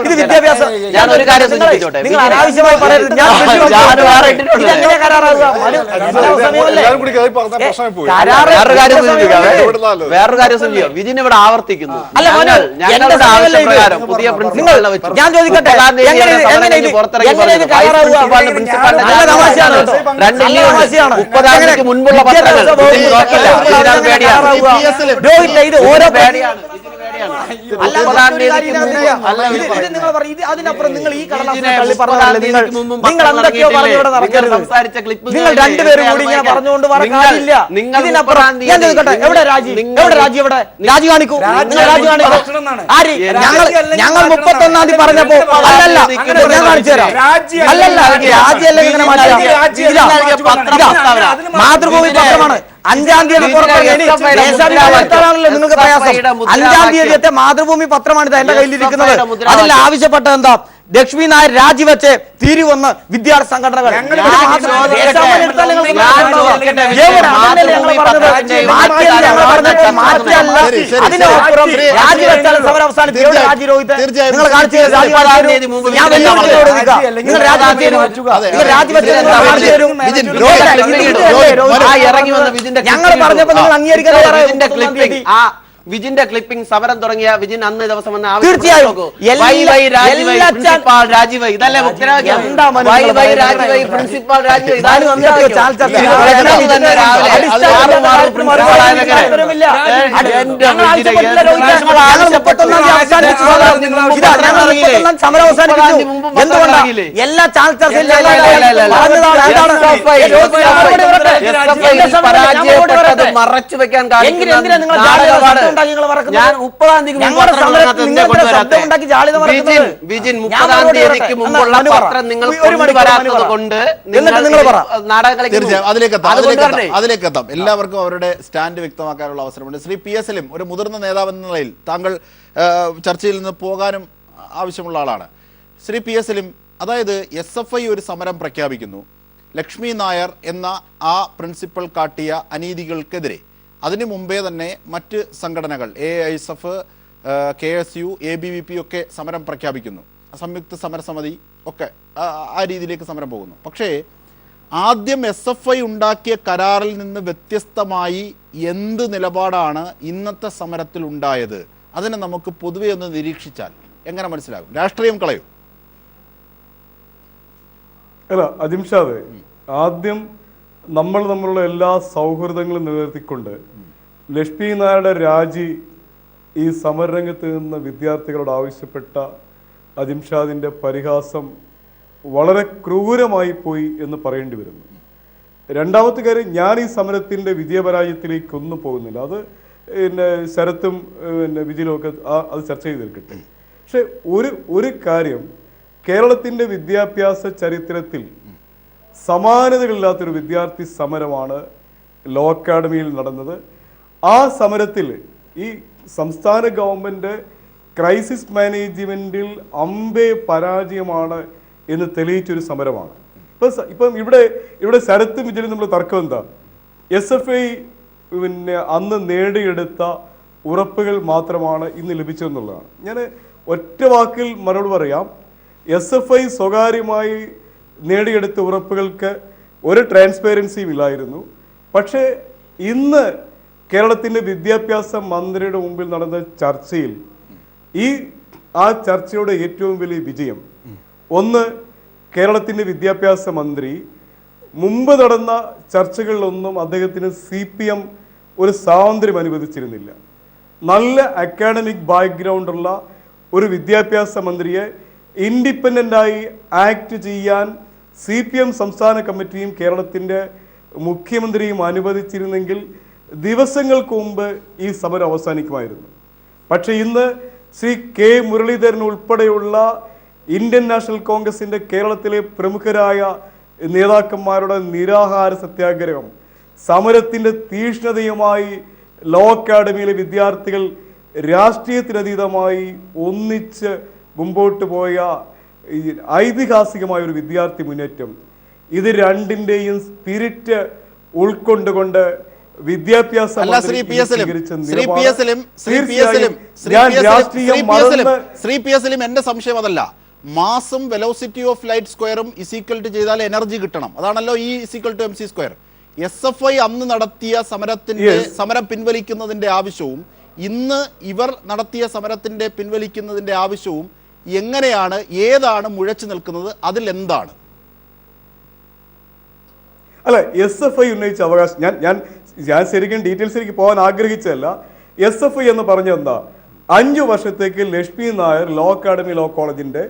ഇത് വിദ്യാഭ്യാസ നിങ്ങൾ അനാവശ്യമായി പറയരുത്. വേറൊരു കാര്യം വിജിൻ ഇവിടെ ആവർത്തിക്കുന്നു. ഞാൻ ചോദിക്കട്ടെ, മുൻപുള്ള അതിനപ്പുറം നിങ്ങൾ ഈ നിങ്ങൾ എന്തൊക്കെയോ പറഞ്ഞുകൂടെ നടക്കരുത്. നിങ്ങൾ രണ്ടുപേരും കൂടി ഇങ്ങനെ പറഞ്ഞുകൊണ്ട് പറഞ്ഞില്ല. ഇതിനപ്പുറം ഞാൻ ചോദിക്കട്ടെ, എവിടെ രാജി? എവിടെ രാജി കാണിക്കൂ. ഞങ്ങൾ 31-ാം തീയതി പറഞ്ഞപ്പോ അല്ലല്ല ഞാൻ കാണിച്ചു തരാം. അല്ലല്ല രാജിയല്ല ഇങ്ങനെ മാതൃഭൂമി പത്രമാണ്. 5-ാം തീയതി നിങ്ങൾക്ക് പ്രയാസം. 5-ാം തീയതിയത്തെ മാതൃഭൂമി പത്രമാണ് ഇത് എന്റെ കയ്യിലിരിക്കുന്നത്. അതിൽ ആവശ്യപ്പെട്ടത് എന്താ? ലക്ഷ്മി നായർ രാജിവെച്ച് തീരുവന്ന് വിദ്യാർത്ഥി സംഘടനകൾ. ഞങ്ങൾ പറഞ്ഞപ്പോ നിങ്ങൾ അംഗീകരിക്കാൻ വിജിന്റെ ക്ലിപ്പിംഗ് സമരം തുടങ്ങിയ വിജിൻ അന്ന് ദിവസം തീർച്ചയായും സമരം അവസാനിപ്പിച്ചു. എന്തുകൊണ്ടാണ് എല്ലാ ചാനൽ ചർച്ചയിലും മറച്ചു വെക്കാൻ ഞാൻ 30-ാം തീയതി അതിലേക്കെത്താം. എല്ലാവർക്കും അവരുടെ സ്റ്റാൻഡ് വ്യക്തമാക്കാനുള്ള അവസരമുണ്ട്. ശ്രീ PS സലിം, ഒരു മുതിർന്ന നേതാവ് എന്ന നിലയിൽ താങ്കൾ ചർച്ചയിൽ നിന്ന് പോകാനും ആവശ്യമുള്ള ആളാണ്. ശ്രീ പി എസ് സലിം, അതായത് SFI ഒരു സമരം പ്രഖ്യാപിക്കുന്നു, ലക്ഷ്മി നായർ എന്ന ആ പ്രിൻസിപ്പൽ കാട്ടിയ അനീതികൾക്കെതിരെ അതിനു മുമ്പേ തന്നെ മറ്റ് സംഘടനകൾ AISF, KSU, ABVP ഒക്കെ സമരം പ്രഖ്യാപിക്കുന്നു, സംയുക്ത സമരസമിതി ഒക്കെ ആ രീതിയിലേക്ക് സമരം പോകുന്നു. പക്ഷേ ആദ്യം SFI ഉണ്ടാക്കിയ കരാറിൽ നിന്ന് വ്യത്യസ്തമായി എന്ത് നിലപാടാണ് ഇന്നത്തെ സമരത്തിൽ ഉണ്ടായത്? അതിനെ നമുക്ക് പൊതുവെ ഒന്ന് നിരീക്ഷിച്ചാൽ എങ്ങനെ മനസ്സിലാകും? രാഷ്ട്രീയം കളയും. അല്ല അജിംഷാദ്, ആദ്യം നമ്മൾ തമ്മിലുള്ള എല്ലാ സൗഹൃദങ്ങളും നിലനിർത്തിക്കൊണ്ട് ലക്ഷ്മി നായരുടെ രാജി ഈ സമരരംഗത്ത് നിന്ന് വിദ്യാർത്ഥികളോട് ആവശ്യപ്പെട്ട അജിംഷാദിൻ്റെ പരിഹാസം വളരെ ക്രൂരമായി പോയി എന്ന് പറയേണ്ടി വരുന്നു. രണ്ടാമത്തെ കാര്യം, ഞാൻ ഈ സമരത്തിൻ്റെ വിജയപരാജയത്തിലേക്കൊന്നും പോകുന്നില്ല. അത് പിന്നെ ശരത്തും പിന്നെ വിജിലും ഒക്കെ അത് ചർച്ച ചെയ്ത് തീർക്കട്ടെ. പക്ഷെ ഒരു കാര്യം, കേരളത്തിൻ്റെ വിദ്യാഭ്യാസ ചരിത്രത്തിൽ സമാനതകളില്ലാത്തൊരു വിദ്യാർത്ഥി സമരമാണ് ലോ അക്കാഡമിയിൽ നടന്നത്. ആ സമരത്തിൽ ഈ സംസ്ഥാന ഗവൺമെൻറ് ക്രൈസിസ് മാനേജ്മെൻറ്റിൽ അമ്പേ പരാജയമാണ് എന്ന് തെളിയിച്ചൊരു സമരമാണ്. ഇപ്പം ഇവിടെ ശരത്തും വിജയനും നമ്മൾ തർക്കം എന്താ? SFI പിന്നെ അന്ന് നേടിയെടുത്ത ഉറപ്പുകൾ മാത്രമാണ് ഇന്ന് ലഭിച്ചതെന്നുള്ളതാണ്. ഞാൻ ഒറ്റ വാക്കിൽ മറുപടി പറയാം. SFI സ്വകാര്യമായി നേടിയെടുത്ത ഉറപ്പുകൾക്ക് ഒരു ട്രാൻസ്പെറൻസിയും ഇല്ലായിരുന്നു. പക്ഷേ ഇന്ന് കേരളത്തിൻ്റെ വിദ്യാഭ്യാസ മന്ത്രിയുടെ മുമ്പിൽ നടന്ന ചർച്ചയിൽ ആ ചർച്ചയുടെ ഏറ്റവും വലിയ വിജയം, ഒന്ന്, കേരളത്തിൻ്റെ വിദ്യാഭ്യാസ മന്ത്രി മുമ്പ് നടന്ന ചർച്ചകളിലൊന്നും അദ്ദേഹത്തിന് CPM ഒരു സ്വാതന്ത്ര്യം അനുവദിച്ചിരുന്നില്ല. നല്ല അക്കാഡമിക് ബാക്ക്ഗ്രൗണ്ടുള്ള ഒരു വിദ്യാഭ്യാസ മന്ത്രിയെ ഇൻഡിപെൻഡൻ്റായി ആക്ട് ചെയ്യാൻ CPM സംസ്ഥാന കമ്മിറ്റിയും കേരളത്തിൻ്റെ മുഖ്യമന്ത്രിയും അനുവദിച്ചിരുന്നെങ്കിൽ ദിവസങ്ങൾക്ക് മുമ്പ് ഈ സമരം അവസാനിക്കുമായിരുന്നു. പക്ഷേ ഇന്ന് ശ്രീ K. മുരളീധരൻ ഉൾപ്പെടെയുള്ള ഇന്ത്യൻ നാഷണൽ കോൺഗ്രസിൻ്റെ കേരളത്തിലെ പ്രമുഖരായ നേതാക്കന്മാരുടെ നിരാഹാര സത്യാഗ്രഹം, സമരത്തിൻ്റെ തീക്ഷ്ണതയുമായി ലോ അക്കാഡമിയിലെ വിദ്യാർത്ഥികൾ രാഷ്ട്രീയത്തിനതീതമായി ഒന്നിച്ച് മുമ്പോട്ട് പോയ ഐതിഹാസികമായ ഒരു വിദ്യാർത്ഥി മുന്നേറ്റം, ഇത് രണ്ടിൻ്റെയും സ്പിരിറ്റ് ഉൾക്കൊണ്ടുകൊണ്ട് വിദ്യാഭ്യാസ എന്റെ സംശയം അതല്ല. മാസും വെലോസിറ്റി ഓഫ് ലൈറ്റ് സ്ക്വയറും ഇസീക്വൽ ടു ചെയ്താൽ എനർജി കിട്ടണം. അതാണല്ലോ E = mc². SFI അന്ന് നടത്തിയ സമരം പിൻവലിക്കുന്നതിന്റെ ആവശ്യവും ഇന്ന് ഇവർ നടത്തിയ സമരത്തിന്റെ പിൻവലിക്കുന്നതിന്റെ ആവശ്യവും എങ്ങനെയാണ്, ഏതാണ് മുഴച്ചു നിൽക്കുന്നത്? അതിൽ എന്താണ്? അല്ല, SFI ഉന്നയിച്ച അവകാശം ഞാൻ ശരിക്കും ഡീറ്റെയിൽസിലേക്ക് പോകാൻ ആഗ്രഹിച്ചല്ല. SFI എന്ന് പറഞ്ഞ എന്താ, 5 വർഷത്തേക്ക് Lakshmi Nair Law Academy law കോളേജിന്റെ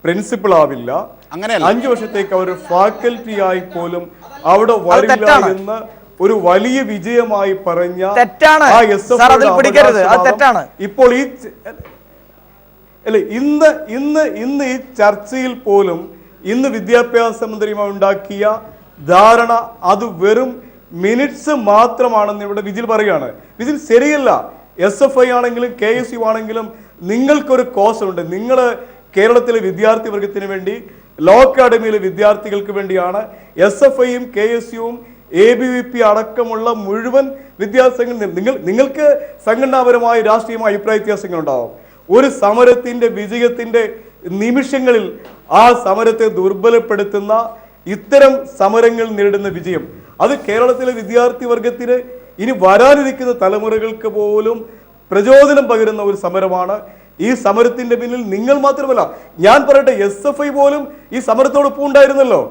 പ്രിൻസിപ്പൾ ആവില്ല, 5 വർഷത്തേക്ക് അവർ ഫാക്കൽറ്റി ആയി പോലും അവിടെ വരില്ല എന്ന് ഒരു വലിയ വിജയമായി പറഞ്ഞ ഇപ്പോൾ ഇന്ന് ഈ ചർച്ചയിൽ പോലും ഇന്ന് വിദ്യാഭ്യാസ മന്ത്രിയുമായി ഉണ്ടാക്കിയ ധാരണ അത് വെറും മിനിറ്റ്സ് മാത്രമാണെന്ന് ഇവിടെ വിജിൽ പറയുകയാണ്. വിജിൽ ശരിയല്ല. SFI ആണെങ്കിലും KSU ആണെങ്കിലും നിങ്ങൾക്കൊരു കോസ് ഉണ്ട്. നിങ്ങൾ കേരളത്തിലെ വിദ്യാർത്ഥി വർഗത്തിന് വേണ്ടി, ലോ അക്കാഡമിയിലെ വിദ്യാർത്ഥികൾക്ക് വേണ്ടിയാണ് SFIയും KSUവും ABVP അടക്കമുള്ള മുഴുവൻ വിദ്യാർത്ഥികൾ. നിങ്ങൾക്ക് സംഘടനാപരമായ രാഷ്ട്രീയമായ അഭിപ്രായ വ്യത്യാസങ്ങൾ ഉണ്ടാവും. ഒരു സമരത്തിന്റെ വിജയത്തിന്റെ നിമിഷങ്ങളിൽ ആ സമരത്തെ ദുർബലപ്പെടുത്തുന്ന ഇത്തരം സമരങ്ങൾ നേടുന്ന വിജയം, അത് കേരളത്തിലെ വിദ്യാർത്ഥി വർഗത്തിന് ഇനി വരാനിരിക്കുന്ന തലമുറകൾക്ക് പോലും പ്രചോദനം പകരുന്ന ഒരു സമരമാണ്. ഈ സമരത്തിന്റെ പിന്നിൽ നിങ്ങൾ മാത്രമല്ല, ഞാൻ പറയട്ടെ, SFI പോലും ഈ സമരത്തോടൊപ്പം ഉണ്ടായിരുന്നല്ലോ.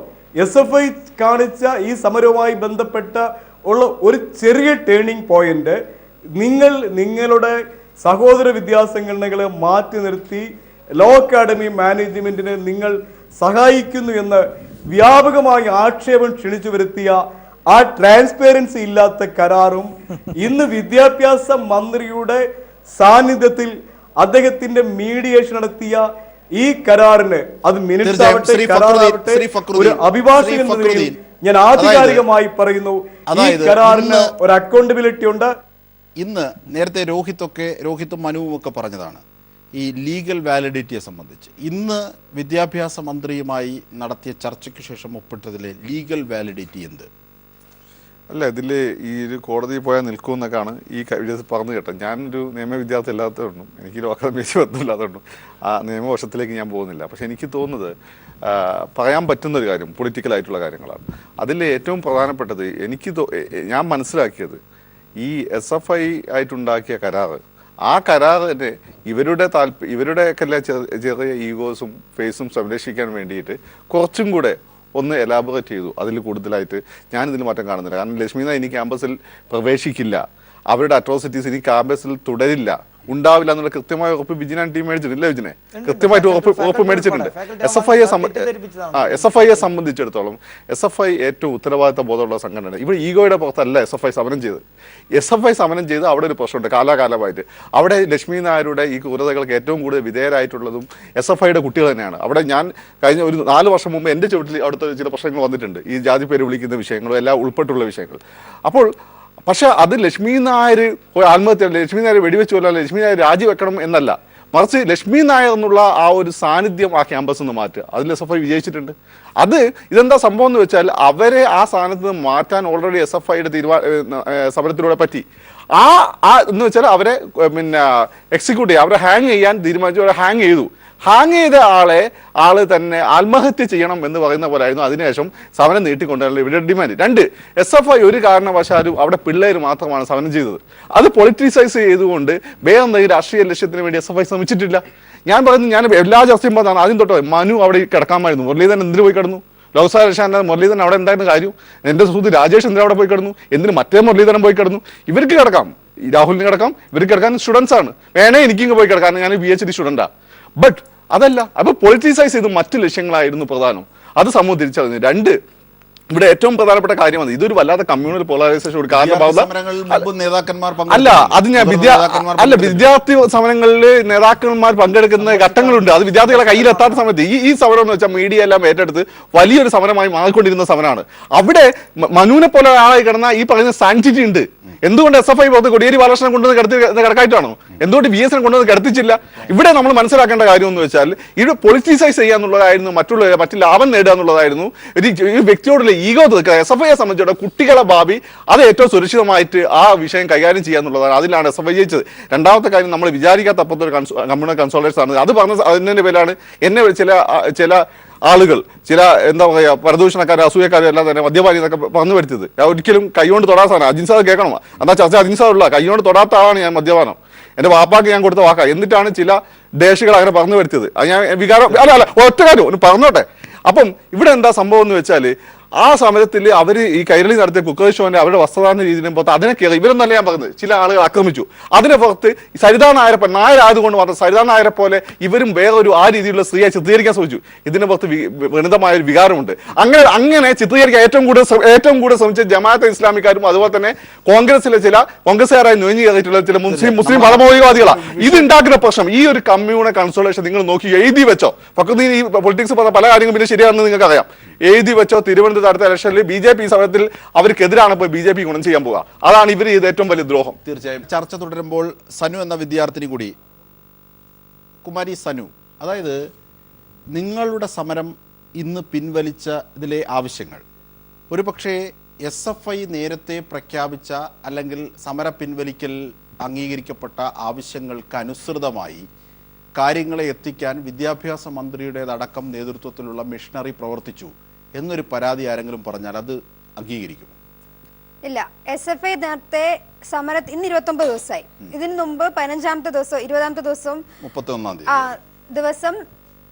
SFI കാണിച്ച ഈ സമരവുമായി ബന്ധപ്പെട്ട ഉള്ള ഒരു ചെറിയ ടേണിംഗ് പോയിന്റ് നിങ്ങളുടെ സഹോദര വിദ്യാസംഘടനകളെ മാറ്റി നിർത്തി ലോ അക്കാഡമി മാനേജ്മെന്റിനെ നിങ്ങൾ സഹായിക്കുന്നു എന്ന് വ്യാപകമായി ആക്ഷേപം ക്ഷണിച്ചു വരുത്തിയ ആ ട്രാൻസ്പെറൻസി ഇല്ലാത്ത കരാറും ഇന്ന് വിദ്യാഭ്യാസ മന്ത്രിയുടെ സാന്നിധ്യത്തിൽ അദ്ദേഹത്തിന്റെ മീഡിയേഷൻ നടത്തിയ ഈ കരാറിന്, അത് മിനിറ്റ്സ് ആവട്ടെ കരാറാവട്ടെ, ഒരു അഭിഭാഷകൻ എന്ന നിലയിൽ ഞാൻ ആധികാരികമായി പറയുന്നു, ഈ കരാറിന് ഒരു അക്കൗണ്ടബിലിറ്റി ഉണ്ട്. ഇന്ന് നേരത്തെ രോഹിത്തും മനുവും ഒക്കെ പറഞ്ഞതാണ്, ഈ ലീഗൽ വാലിഡിറ്റിയെ സംബന്ധിച്ച് ഇന്ന് വിദ്യാഭ്യാസ മന്ത്രിയുമായി നടത്തിയ ചർച്ചയ്ക്ക് ശേഷം ഒപ്പിട്ടതിലെ ലീഗൽ വാലിഡിറ്റി എന്ത്? അല്ല, ഇതിൽ ഈ ഒരു കോടതിയിൽ പോയാൽ നിൽക്കുമെന്നൊക്കെയാണ് ഈ പറഞ്ഞു കേട്ടത്. ഞാനൊരു നിയമ വിദ്യാർത്ഥി അല്ലാത്തതുകൊണ്ടും എനിക്ക് ലോ അക്കാദമിക്ക് ബന്ധമില്ലാത്തതുകൊണ്ടും ആ നിയമവശത്തിലേക്ക് ഞാൻ പോകുന്നില്ല. പക്ഷെ എനിക്ക് തോന്നുന്നത് പറയാൻ പറ്റുന്നൊരു കാര്യം പൊളിറ്റിക്കലായിട്ടുള്ള കാര്യങ്ങളാണ്. അതിൽ ഏറ്റവും പ്രധാനപ്പെട്ടത് ഞാൻ മനസ്സിലാക്കിയത് ഈ SFI ആയിട്ടുണ്ടാക്കിയ കരാറ്, ആ കരാറിനെ ഇവരുടെയൊക്കെ ചെറിയ ഈഗോസും ഫേസും സംരക്ഷിക്കാൻ വേണ്ടിയിട്ട് കുറച്ചും കൂടെ ഒന്ന് എലാബറേറ്റ് ചെയ്തു. അതിൽ കൂടുതലായിട്ട് ഞാനിതിൽ മാറ്റം കാണുന്നില്ല. കാരണം ലക്ഷ്മി നായർ ഇനി ക്യാമ്പസിൽ പ്രവേശിക്കില്ല, അവരുടെ അട്രോസിറ്റീസ് ഇനി ക്യാമ്പസിൽ തുടരില്ല, ഉണ്ടാവില്ല എന്നുള്ള കൃത്യമായ ഉറപ്പ് വിജിൻ ആൻഡ് ടീം മേടിച്ചിട്ടില്ല. വിജിനെ കൃത്യമായിട്ട് ഉറപ്പ് മേടിച്ചിട്ടുണ്ട്. SFIയെ സംബന്ധിച്ചിടത്തോളം SFI ഏറ്റവും ഉത്തരവാദിത്ത ബോധമുള്ള സംഘടനയാണ്. ഇവിടെ ഈഗോയുടെ പുറത്തല്ല SFI സമരം ചെയ്ത്. SFI സമരം ചെയ്ത് അവിടെ ഒരു പ്രശ്നമുണ്ട് കാലാകാലമായിട്ട്. അവിടെ ലക്ഷ്മി നായരുടെ ഈ ക്രൂരതകൾക്ക് ഏറ്റവും കൂടുതൽ വിധേയരായിട്ടുള്ളതും SFIയുടെ കുട്ടികൾ തന്നെയാണ്. അവിടെ ഞാൻ കഴിഞ്ഞ ഒരു 4 വർഷം മുമ്പ് എൻ്റെ ചുവട്ടിൽ അവിടുത്തെ ചില പ്രശ്നങ്ങൾ വന്നിട്ടുണ്ട്, ഈ ജാതി പേര് വിളിക്കുന്ന വിഷയങ്ങളും എല്ലാം ഉൾപ്പെട്ടുള്ള വിഷയങ്ങൾ. അപ്പോൾ പക്ഷെ അത് ലക്ഷ്മി നായർ ആത്മഹത്യ, ലക്ഷ്മി നായർ വെടിവെച്ച് കൊല്ലാൻ, ലക്ഷ്മി നായർ രാജിവെക്കണം എന്നല്ല, മറിച്ച് ലക്ഷ്മി നായർ എന്നുള്ള ആ ഒരു സാന്നിധ്യം ആ ക്യാമ്പസിൽ നിന്ന് മാറ്റുക. അതിൽ SFI വിജയിച്ചിട്ടുണ്ട്. ഇതെന്താ സംഭവം എന്ന് വെച്ചാൽ അവരെ ആ സ്ഥാനത്ത് നിന്ന് മാറ്റാൻ ഓൾറെഡി SFIയുടെ സമരത്തിലൂടെ പറ്റി. എന്ന് വെച്ചാൽ അവരെ എക്സിക്യൂട്ട് ചെയ്യുക, അവരെ ഹാങ് ചെയ്യാൻ തീരുമാനിച്ചു, അവരെ ഹാങ് ചെയ്തു. ഹാങ് ചെയ്ത ആള് തന്നെ ആത്മഹത്യ ചെയ്യണം എന്ന് പറയുന്ന പോലായിരുന്നു. അതിനുശേഷം സമരം നീട്ടിക്കൊണ്ടുവരാനുള്ള ഇവിടെ ഡിമാൻഡ്. 2, SFI ഒരു കാരണവശാലും അവിടെ പിള്ളേർ മാത്രമാണ് സമരം ചെയ്തത്. അത് പൊളിറ്റിസൈസ് ചെയ്തുകൊണ്ട് വേറെ എന്തെങ്കിലും രാഷ്ട്രീയ ലക്ഷ്യത്തിന് വേണ്ടി SFI ശ്രമിച്ചിട്ടില്ല. ഞാൻ എല്ലാ ചർച്ചയും പറഞ്ഞാണ് ആദ്യം തൊട്ടോ മനു അവിടെ കിടക്കാമായിരുന്നു. മുരളീധരൻ എന്തിനു പോയി കിടന്നു? ലോക്സഭാ രക്ഷാൻ മുരളീധരൻ അവിടെ എന്തായിരുന്നു കാര്യം? എൻ്റെ സുഹൃത്ത് രാജേഷ് എന്തിനാ അവിടെ പോയി കിടന്നു? എന്തിന് മറ്റേ മുരളീധരൻ പോയി കിടന്നു? ഇവർക്ക് കിടക്കാം, ഈ രാഹുലിന് കിടക്കാം, ഇവർക്ക് കിടക്കാൻ സ്റ്റുഡൻസ് ആണ്. വേണേ എനിക്കിങ്ങ് പോയി കിടക്കാൻ, ഞാൻ PhD സ്റ്റുഡൻറ്റാ. ബട്ട് അതല്ല, അപ്പൊ പൊളിറ്റിസൈസ് ചെയ്ത് മറ്റു ലക്ഷ്യങ്ങളായിരുന്നു പ്രധാനം. അത് സമൂഹം തിരിച്ചറിഞ്ഞു. 2, ഇവിടെ ഏറ്റവും പ്രധാനപ്പെട്ട കാര്യമാണ് ഇതൊരു വല്ലാത്ത കമ്മ്യൂണൽ പോളറൈസേഷൻ ഒരു അല്ല. അത് ഞാൻ വിദ്യാർത്ഥി സമരങ്ങളിൽ നേതാക്കന്മാർ പങ്കെടുക്കുന്ന ഘട്ടങ്ങളുണ്ട്. അത് വിദ്യാർത്ഥികളെ കയ്യിലെത്താത്ത സമയത്ത് ഈ സമരം എന്ന് വെച്ചാൽ മീഡിയ എല്ലാം ഏറ്റെടുത്ത് വലിയൊരു സമരമായി മാറിക്കൊണ്ടിരുന്ന സമരമാണ്. അവിടെ മനുവിനെ പോലെ ഒരാളായി കിടന്ന ഈ പറയുന്ന സാങ്ക്ടിറ്റി ഉണ്ട്. എന്തുകൊണ്ട് SFI പുറത്ത് കോടിയേരി ബാലകൃഷ്ണൻ കൊണ്ടുവന്ന് കിടക്കായിട്ടാണോ? എന്തുകൊണ്ട് VSN കൊണ്ടുവന്ന് കിടത്തിച്ചില്ല? ഇവിടെ നമ്മൾ മനസ്സിലാക്കേണ്ട കാര്യം എന്ന് വെച്ചാൽ ഇത് പൊളിറ്റിസൈസ് ചെയ്യാന്നുള്ളതായിരുന്നു, മറ്റു ലാഭം നേടുക എന്നുള്ളതായിരുന്നു. ഒരു വ്യക്തിയോടുള്ള ഈഗോ തീർക്കുക. SFIയെ സംബന്ധിച്ചിടത്തോളം കുട്ടികളെ ഭാവി അത് ഏറ്റവും സുരക്ഷിതമായിട്ട് ആ വിഷയം കൈകാര്യം ചെയ്യാന്നുള്ളതാണ്. അതിലാണ് SFI ജയിച്ചത്. 2ാമത്തെ കാര്യം, നമ്മൾ വിചാരിക്കാത്ത അപ്പുറത്തൊരു കമ്മ്യൂണൽ കൺസോളേറ്റ്സ് ആണ്. അത് പറഞ്ഞ അതിൻ്റെ പേരിലാണ് എന്നെ ചില ആളുകൾ, ചില എന്താ പറയുക, പരദൂഷണക്കാരും അസൂയക്കാരും എല്ലാം തന്നെ മദ്യപാനി എന്നൊക്കെ പറഞ്ഞു വരുത്തിയത്. ഒരിക്കലും കൈകൊണ്ട് തൊടാത്ത സാധനം. അജിൻസാദ് കേൾക്കണം, എന്താ ചർച്ച അജിൻസാദുള്ള കൈകൊണ്ട് തൊടാത്ത ആളാണ് ഞാൻ മദ്യപാനം. എൻ്റെ വാപ്പാക്ക് ഞാൻ കൊടുത്ത വാക്കാ. എന്നിട്ടാണ് ചില ദേശികൾ അങ്ങനെ പറഞ്ഞു വരുത്തിയത്. അത് ഞാൻ വികാരം അല്ല ഒറ്റ കാര്യം ഒന്ന് പറഞ്ഞോട്ടെ. അപ്പം ഇവിടെ എന്താ സംഭവം എന്ന് വെച്ചാൽ ആ സമരത്തിൽ അവർ ഈ കൈരളി നടത്തിയ കുക്കറി ഷോന്റെ അവരുടെ വസ്ത്രധാരണ രീതിയിലും പുറത്ത് അതിനെ കയറി ഇവരൊന്നല്ല ഞാൻ പറഞ്ഞത്, ചില ആളുകൾ ആക്രമിച്ചു. അതിനെ പുറത്ത് സരിതാ നായരായതുകൊണ്ട് മാത്രം സരിതാ നായരെ പോലെ ഇവരും വേറൊരു ആ രീതിയിലുള്ള സ്ത്രീയെ ചിത്രീകരിക്കാൻ ശ്രമിച്ചു. ഇതിനെ പുറത്ത് ഗണിതമായ ഒരു വികാരമുണ്ട്. അങ്ങനെ ചിത്രീകരിക്കാൻ ഏറ്റവും കൂടുതൽ ശ്രമിച്ച ജമാഅത്തെ ഇസ്ലാമിക്കാരും അതുപോലെ തന്നെ കോൺഗ്രസിലെ ചില കോൺഗ്രസുകാരായി നുഴഞ്ഞു കയറിയിട്ടുള്ള ചില മുസ്ലിം മതമൗലികവാദികളാണ്. ഇതുണ്ടാക്കുന്ന പ്രശ്നം. ഈ ഒരു കമ്മ്യൂണൽ കൺസോളേഷൻ നിങ്ങൾ നോക്കി എഴുതി വെച്ചോ. ഫക്രുദ്ദീൻ ഈ പൊളിറ്റിക്സ് പറഞ്ഞ പല കാര്യങ്ങളും പിന്നെ ശരിയാണെന്ന് നിങ്ങൾക്ക് അറിയാം. എഴുതി വെച്ചോ. തിരുവനന്തപുരത്ത് അടുത്ത ഇലക്ഷനിൽ BJP സമരത്തിൽ അവർക്കെതിരാണ് ഇപ്പോൾ BJP ഗുണം ചെയ്യാൻ പോകുക. അതാണ് ഇവർ ചെയ്ത ഏറ്റവും വലിയ ദ്രോഹം. തീർച്ചയായും ചർച്ച തുടരുമ്പോൾ സനു എന്ന വിദ്യാർത്ഥിനി കൂടി, കുമാരി സനു, അതായത് നിങ്ങളുടെ സമരം ഇന്ന് പിൻവലിച്ച ഇതിലെ ആവശ്യങ്ങൾ ഒരുപക്ഷേ SFI നേരത്തെ പ്രഖ്യാപിച്ച അല്ലെങ്കിൽ സമര പിൻവലിക്കൽ അംഗീകരിക്കപ്പെട്ട ആവശ്യങ്ങൾക്കനുസൃതമായി കാര്യങ്ങളെ എത്തിക്കാൻ വിദ്യാഭ്യാസ മന്ത്രിയുടേതടക്കം നേതൃത്വത്തിലുള്ള മിഷണറി പ്രവർത്തിച്ചു എന്നൊരു പരാതി ആരെങ്കിലും പറഞ്ഞാൽ അത് അംഗീകരിക്കും? ഇല്ല. SFI നേരത്തെ സമരത്തിൽ ഇന്ന് 29 ദിവസമായി. ഇതിനു മുമ്പ് 15ാമത്തെ ദിവസം 20ാമത്തെ ദിവസം 31 ദിവസം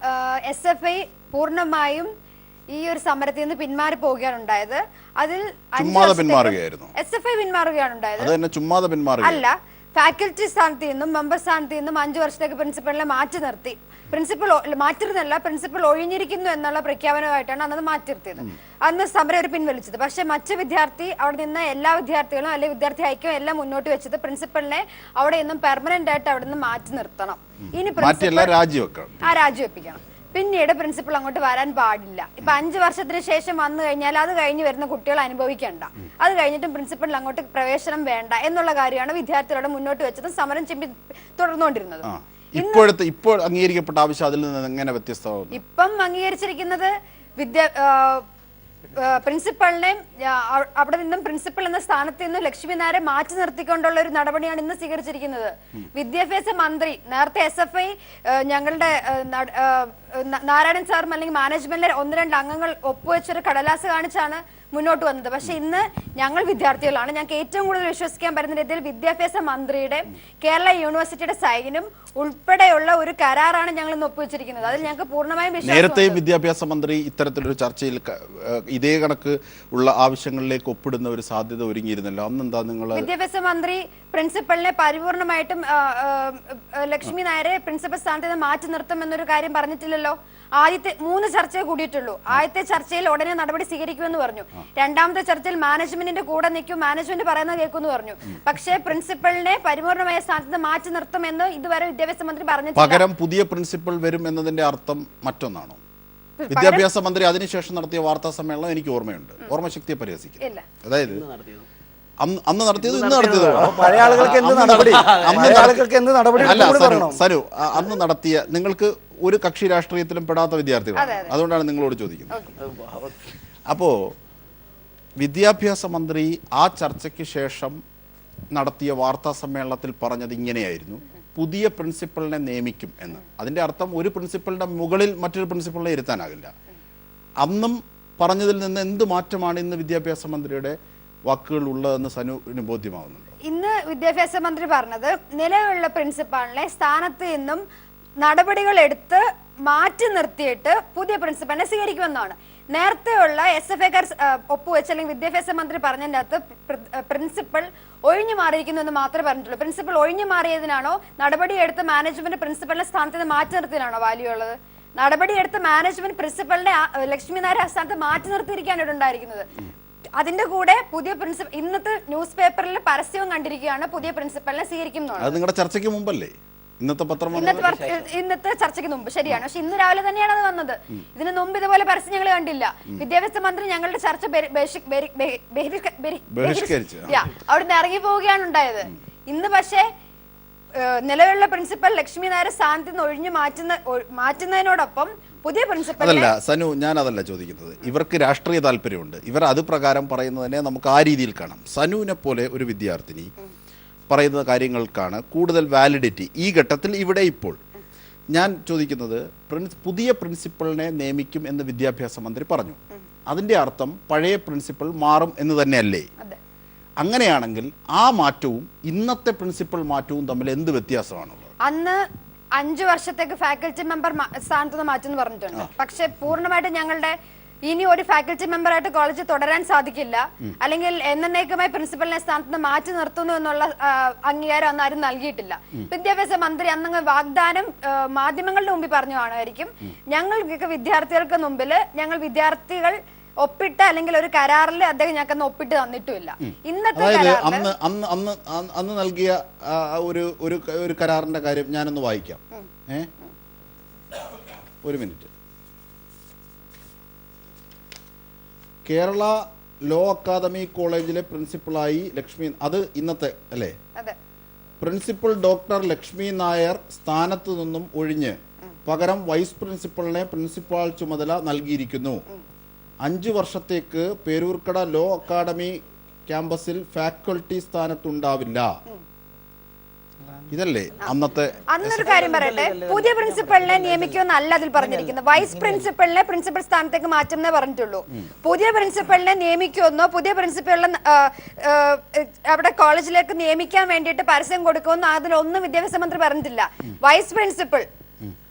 SFI പൂർണ്ണമായും ഈ ഒരു സമരത്തിൽ നിന്ന് പിന്മാറി പോവുകയാണ് ഉണ്ടായത്. അതിൽ SFI പിന്മാറുകയാണ് ഉണ്ടായത്. അല്ല, ഫാക്കൽറ്റി സ്ഥാനത്ത് നിന്നും മെമ്പർ സ്ഥാനത്ത് നിന്നും 5 വർഷത്തേക്ക് പ്രിൻസിപ്പളിനെ മാറ്റി നിർത്തി. പ്രിൻസിപ്പൽ മാറ്റിരുന്നല്ല, പ്രിൻസിപ്പൽ ഒഴിഞ്ഞിരിക്കുന്നു എന്നുള്ള പ്രഖ്യാപനമായിട്ടാണ് അന്നത് മാറ്റി നിർത്തിയത്. അന്ന് സമരം ഒരു പിൻവലിച്ചത്. പക്ഷെ മറ്റ് വിദ്യാർത്ഥി അവിടെ നിന്ന് എല്ലാ വിദ്യാർത്ഥികളും അല്ലെങ്കിൽ വിദ്യാർത്ഥി ഐക്യം എല്ലാം മുന്നോട്ട് വെച്ചത് പ്രിൻസിപ്പലിനെ അവിടെ നിന്നും പെർമനന്റ് ആയിട്ട് അവിടെ നിന്ന് മാറ്റി നിർത്തണം. ഇനി രാജിവെപ്പിക്കണം. പിന്നീട് പ്രിൻസിപ്പൾ അങ്ങോട്ട് വരാൻ പാടില്ല. ഇപ്പൊ 5 വർഷത്തിന് ശേഷം വന്നു കഴിഞ്ഞാൽ അത് കഴിഞ്ഞ് വരുന്ന കുട്ടികൾ അനുഭവിക്കേണ്ട, അത് കഴിഞ്ഞിട്ടും പ്രിൻസിപ്പളിൽ അങ്ങോട്ട് പ്രവേശനം വേണ്ട എന്നുള്ള കാര്യമാണ് വിദ്യാർത്ഥികളോട് മുന്നോട്ട് വെച്ചത്, സമരം തുടർന്നുകൊണ്ടിരുന്നത്. ഇപ്പോൾ അംഗീകരിക്കപ്പെട്ട ആവശ്യം അതിൽ നിന്ന് എങ്ങനെ വ്യത്യസ്തമാകുന്നു? ഇപ്പം അംഗീകരിച്ചിരിക്കുന്നത് പ്രിൻസിപ്പളിനെയും അവിടെ നിന്നും പ്രിൻസിപ്പൽ എന്ന സ്ഥാനത്ത് നിന്ന് ലക്ഷ്മി നായരെ മാറ്റി നിർത്തിക്കൊണ്ടുള്ള ഒരു നടപടിയാണ് ഇന്ന് സ്വീകരിച്ചിരിക്കുന്നത്. വിദ്യാഭ്യാസ മന്ത്രി നേരത്തെ SFI ഞങ്ങളുടെ നാരായണൻ സാറും അല്ലെങ്കിൽ മാനേജ്മെന്റിലെ 1-2 അംഗങ്ങൾ ഒപ്പുവെച്ചൊരു കടലാസ് കാണിച്ചാണ് മുന്നോട്ട് വന്നത്. പക്ഷെ ഇന്ന് ഞങ്ങൾ വിദ്യാർത്ഥികളാണ്, ഞങ്ങൾക്ക് ഏറ്റവും കൂടുതൽ വിശ്വസിക്കാൻ പറ്റുന്ന രീതിയിൽ വിദ്യാഭ്യാസ മന്ത്രിയുടെ കേരള യൂണിവേഴ്സിറ്റിയുടെ സൈനും ഉൾപ്പെടെയുള്ള ഒരു കരാറാണ് ഞങ്ങൾ ഇന്ന് ഒപ്പുവെച്ചിരിക്കുന്നത്. അതിൽ ഞങ്ങൾക്ക് പൂർണ്ണമായും നേരത്തെ വിദ്യാഭ്യാസ മന്ത്രി ഇത്തരത്തിലൊരു ചർച്ചയിൽ ഇതേ കണക്ക് ഉള്ള ആവശ്യങ്ങളിലേക്ക് ഒപ്പിടുന്ന ഒരു സാധ്യത ഒരുങ്ങിയിരുന്നല്ലോ. അന്നെന്താ നിങ്ങൾ വിദ്യാഭ്യാസ മന്ത്രി പ്രിൻസിപ്പലിനെ പരിപൂർണമായിട്ടും ലക്ഷ്മി നായരെ പ്രിൻസിപ്പൽ സ്ഥാനത്ത് നിന്ന് മാറ്റി നിർത്തുമെന്നൊരു കാര്യം പറഞ്ഞിട്ടില്ലല്ലോ. ആദ്യത്തെ 3 ചർച്ചയെ കൂടിയിട്ടുള്ളൂ. ആദ്യത്തെ ചർച്ചയിൽ ഉടനെ നടപടി സ്വീകരിക്കുമെന്ന് പറഞ്ഞു. രണ്ടാമത്തെ ചർച്ചയിൽ മാനേജ്മെന്റിന്റെ കൂടെ നിൽക്കും, മാനേജ്മെന്റ് പറയുന്നത് കേൾക്കുമെന്ന് പറഞ്ഞു. പക്ഷേ പ്രിൻസിപ്പലിനെ പരിപൂർണമായ സ്ഥാനത്ത് നിന്ന് മാറ്റി നിർത്തുമെന്ന് ഇതുവരെ വിദ്യാഭ്യാസ മന്ത്രി പറഞ്ഞിട്ടില്ല. പകരം പുതിയ പ്രിൻസിപ്പൽ വരും എന്നതിന്റെ അർത്ഥം മറ്റൊന്നാണോ? വിദ്യാഭ്യാസ മന്ത്രി അതിനുശേഷം നടത്തിയ വാർത്താ സമ്മേളനം എനിക്ക് ഓർമ്മയുണ്ട്, ഓർമ്മശക്തിയെ പരിഹസിക്കും. അതായത് അന്ന് നടത്തിയത് ഇന്ന് നടത്തിയതോ? പഴയ ആളുകൾക്ക് എന്ത് നടപടി? അല്ല സനു, അന്ന് നടത്തിയ നിങ്ങൾക്ക് ഒരു കക്ഷി രാഷ്ട്രീയത്തിലും പെടാത്ത വിദ്യാർത്ഥികളാണ്, അതുകൊണ്ടാണ് നിങ്ങളോട് ചോദിക്കുന്നത്. അപ്പോ വിദ്യാഭ്യാസ മന്ത്രി ആ ചർച്ചയ്ക്ക് ശേഷം നടത്തിയ വാർത്താ സമ്മേളനത്തിൽ പറഞ്ഞത് ഇങ്ങനെയായിരുന്നു: പുതിയ പ്രിൻസിപ്പളിനെ നിയമിക്കും എന്ന്. അതിന്റെ അർത്ഥം ഒരു പ്രിൻസിപ്പളിന്റെ മുകളിൽ മറ്റൊരു പ്രിൻസിപ്പളിനെ ഇരുത്താനാകില്ല. അന്നും പറഞ്ഞതിൽ നിന്ന് എന്ത് മാറ്റമാണ് ഇന്ന് വിദ്യാഭ്യാസ മന്ത്രിയുടെ വാക്കുകൾ ഉള്ളതെന്ന് സനുവിന് ബോധ്യമാവുന്നുണ്ട്? ഇന്ന് വിദ്യാഭ്യാസ മന്ത്രി പറഞ്ഞത് നിലവിലുള്ള പ്രിൻസിപ്പാളിനെ സ്ഥാനത്ത് നിന്നും നടപടികൾ എടുത്ത് മാറ്റി നിർത്തിയിട്ട് പുതിയ പ്രിൻസിപ്പലിനെ സ്വീകരിക്കുമെന്നാണ്. നേരത്തെയുള്ള SFIക്കാർ ഒപ്പുവെച്ച് അല്ലെങ്കിൽ വിദ്യാഭ്യാസ മന്ത്രി പറഞ്ഞതിൻ്റെ അകത്ത് പ്രിൻസിപ്പൽ ഒഴിഞ്ഞു മാറിയിരിക്കുന്നു എന്ന് മാത്രമേ പറഞ്ഞിട്ടുള്ളൂ. പ്രിൻസിപ്പൽ ഒഴിഞ്ഞു മാറിയതിനാണോ നടപടിയെടുത്ത് മാനേജ്മെന്റ് പ്രിൻസിപ്പലിനെ സ്ഥാനത്ത് നിന്ന് മാറ്റി നിർത്തിയതിനാണോ വാല്യൂ ഉള്ളത്? നടപടിയെടുത്ത് മാനേജ്മെന്റ് പ്രിൻസിപ്പലിനെ ലക്ഷ്മി നായരെ സ്ഥാനത്ത് മാറ്റി നിർത്തിയിരിക്കുകയാണ് ഇവിടെ ഉണ്ടായിരിക്കുന്നത്. അതിന്റെ കൂടെ പുതിയ പ്രിൻസിപ്പൽ ഇന്നത്തെ ന്യൂസ് പേപ്പറിൽ പരസ്യവും കണ്ടിരിക്കുകയാണ്, പുതിയ പ്രിൻസിപ്പലിനെ സ്വീകരിക്കും. അത് നിങ്ങളുടെ ചർച്ചയ്ക്ക് മുമ്പല്ലേ? ഇന്നത്തെ ചർച്ചയ്ക്ക് മുമ്പ് ശരിയാണ്, പക്ഷെ ഇന്ന് രാവിലെ തന്നെയാണ് അത് വന്നത്. ഇതിന് മുമ്പ് ഇതുപോലെ പരസ്യം ഞങ്ങൾ കണ്ടില്ല. വിദ്യാഭ്യാസ മന്ത്രി ഞങ്ങളുടെ ചർച്ച അവിടുന്ന് ഇറങ്ങി പോവുകയാണ് ഉണ്ടായത്. ഇന്ന് പക്ഷേ നിലവിലുള്ള പ്രിൻസിപ്പൽ ലക്ഷ്മി നായരെ സ്ഥാനത്ത് നിന്ന് ഒഴിഞ്ഞു മാറ്റുന്നതിനോടൊപ്പം പുതിയ പ്രിൻസിപ്പൽ അതല്ല സനു, ഞാൻ അതല്ല ചോദിക്കുന്നത്. ഇവർക്ക് രാഷ്ട്രീയ താല്പര്യമുണ്ട്, ഇവർ അത് പ്രകാരം പറയുന്നതിനെ നമുക്ക് ആ രീതിയിൽ കാണാം. സനുവിനെ പോലെ ഒരു വിദ്യാർത്ഥിനി പറയുന്ന കാര്യങ്ങൾക്കാണ് കൂടുതൽ വാലിഡിറ്റി ഈ ഘട്ടത്തിൽ. ഇവിടെ ഇപ്പോൾ ഞാൻ ചോദിക്കുന്നത്, പുതിയ പ്രിൻസിപ്പളിനെ നിയമിക്കും എന്ന് വിദ്യാഭ്യാസ മന്ത്രി പറഞ്ഞു. അതിൻ്റെ അർത്ഥം പഴയ പ്രിൻസിപ്പൽ മാറും എന്ന് തന്നെയല്ലേ? അങ്ങനെയാണെങ്കിൽ ആ മാറ്റവും ഇന്നത്തെ പ്രിൻസിപ്പൽ മാറ്റവും തമ്മിൽ എന്ത് വ്യത്യാസമാണുള്ളത്? അന്ന് 5 വർഷത്തേക്ക് ഫാക്കൽറ്റി മെമ്പർ സ്ഥാനത്ത് നിന്ന് മാറ്റുമെന്ന് പറഞ്ഞിട്ടുണ്ട്. പക്ഷെ പൂർണ്ണമായിട്ട് ഞങ്ങളുടെ ഇനി ഒരു ഫാക്കൽറ്റി മെമ്പറായിട്ട് കോളേജിൽ തുടരാൻ സാധിക്കില്ല, അല്ലെങ്കിൽ എന്നേക്കുമായി പ്രിൻസിപ്പലിനെ സ്ഥാനത്ത് നിന്ന് മാറ്റി നിർത്തുന്നു എന്നുള്ള അംഗീകാരം അന്ന് ആരും നൽകിയിട്ടില്ല. വിദ്യാഭ്യാസ മന്ത്രി അന്നങ്ങ് വാഗ്ദാനം മാധ്യമങ്ങളുടെ മുമ്പിൽ പറഞ്ഞു കാണുമായിരിക്കും. ഞങ്ങൾക്ക് വിദ്യാർത്ഥികൾക്ക് മുമ്പിൽ ഞങ്ങൾ വിദ്യാർത്ഥികൾ ഒപ്പിട്ട അല്ലെങ്കിൽ ഒരു കരാറിൽ അദ്ദേഹം ഞങ്ങൾക്ക് ഒപ്പിട്ട് തന്നിട്ടുമില്ല. ഇന്നത്തെ അന്ന് നൽകിയ ഒരു കരാറിന്റെ കാര്യം ഞാനൊന്ന് വായിക്കാം. ഒരു മിനിറ്റ്. കേരള ലോ അക്കാദമി കോളേജിലെ പ്രിൻസിപ്പളായി ലക്ഷ്മി, അത് ഇന്നത്തെ അല്ലേ? പ്രിൻസിപ്പൽ ഡോക്ടർ ലക്ഷ്മി നായർ സ്ഥാനത്ത് നിന്നും ഒഴിഞ്ഞ് പകരം വൈസ് പ്രിൻസിപ്പളിനെ പ്രിൻസിപ്പാൾ ചുമതല നൽകിയിരിക്കുന്നു. 5 വർഷത്തേക്ക് പേരൂർക്കട ലോ അക്കാദമി ക്യാമ്പസിൽ ഫാക്കൽറ്റി സ്ഥാനത്തുണ്ടാവില്ല. ഇതല്ലേ അന്നൊരു കാര്യം പറയട്ടെ, പുതിയ പ്രിൻസിപ്പളിനെ നിയമിക്കുമെന്നല്ല അതിൽ പറഞ്ഞിരിക്കുന്നത്. വൈസ് പ്രിൻസിപ്പളിനെ പ്രിൻസിപ്പൽ സ്ഥാനത്തേക്ക് മാറ്റുമെന്നേ പറഞ്ഞിട്ടുള്ളൂ. പുതിയ പ്രിൻസിപ്പളിനെ നിയമിക്കുമെന്നോ പുതിയ പ്രിൻസിപ്പളിനെ അവിടെ കോളേജിലേക്ക് നിയമിക്കാൻ വേണ്ടിയിട്ട് പരസ്യം കൊടുക്കുമെന്നോ അതിലൊന്നും വിദ്യാഭ്യാസ മന്ത്രി പറഞ്ഞിട്ടില്ല. വൈസ് പ്രിൻസിപ്പൽ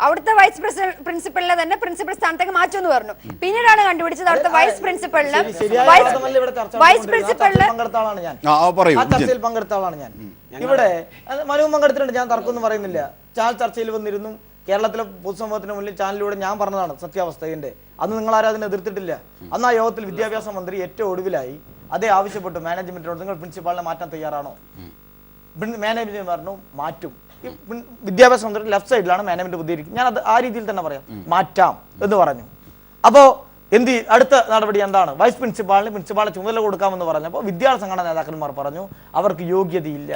അവിടുത്തെ വൈസ് പ്രിൻസിപ്പലിനെ തന്നെ പ്രിൻസിപ്പൽ സ്ഥാനത്തേക്ക് മാറ്റുമെന്ന് പറഞ്ഞു. പിന്നീടാണ് കണ്ടുപിടിച്ചത് അവിടുത്തെ വൈസ് പ്രിൻസിപ്പലിന് ചർച്ചയിൽ പങ്കെടുത്ത ആളാണ് ഞാൻ. ഇവിടെ മനുവും പങ്കെടുത്തിട്ടുണ്ട്, ഞാൻ തർക്കമൊന്നും പറയുന്നില്ല. ചാനൽ ചർച്ചയിൽ വന്നിരുന്നു, കേരളത്തിലെ പൊതുസമൂഹത്തിന് മുന്നിൽ ചാനലിലൂടെ ഞാൻ പറഞ്ഞതാണ് സത്യാവസ്ഥ. അന്ന് നിങ്ങൾ ആരും അതിനെ എതിർത്തിട്ടില്ല. അന്ന് ആ യോഗത്തിൽ വിദ്യാഭ്യാസ മന്ത്രി ഏറ്റവും ഒടുവിലായി അതേ ആവശ്യപ്പെട്ടു മാനേജ്മെന്റിനോട്, നിങ്ങൾ പ്രിൻസിപ്പാളിനെ മാറ്റാൻ തയ്യാറാണോ? മാനേജ്മെന്റ് പറഞ്ഞു മാറ്റും. വിദ്യാഭ്യാസ മന്ത്രി ലെഫ്റ്റ് സൈഡിലാണ് മാനേജ്മെന്റ് ബുദ്ധിയിരിക്കും. ഞാൻ അത് ആ രീതിയിൽ തന്നെ പറയാം, മാറ്റാം എന്ന് പറഞ്ഞു. അപ്പോൾ അടുത്ത നടപടി എന്താണ്? വൈസ് പ്രിൻസിപ്പാളിന് ചുമതല കൊടുക്കാമെന്ന് പറഞ്ഞപ്പോൾ വിദ്യാർത്ഥി സംഘടനാ നേതാക്കന്മാർ പറഞ്ഞു അവർക്ക് യോഗ്യതയില്ല.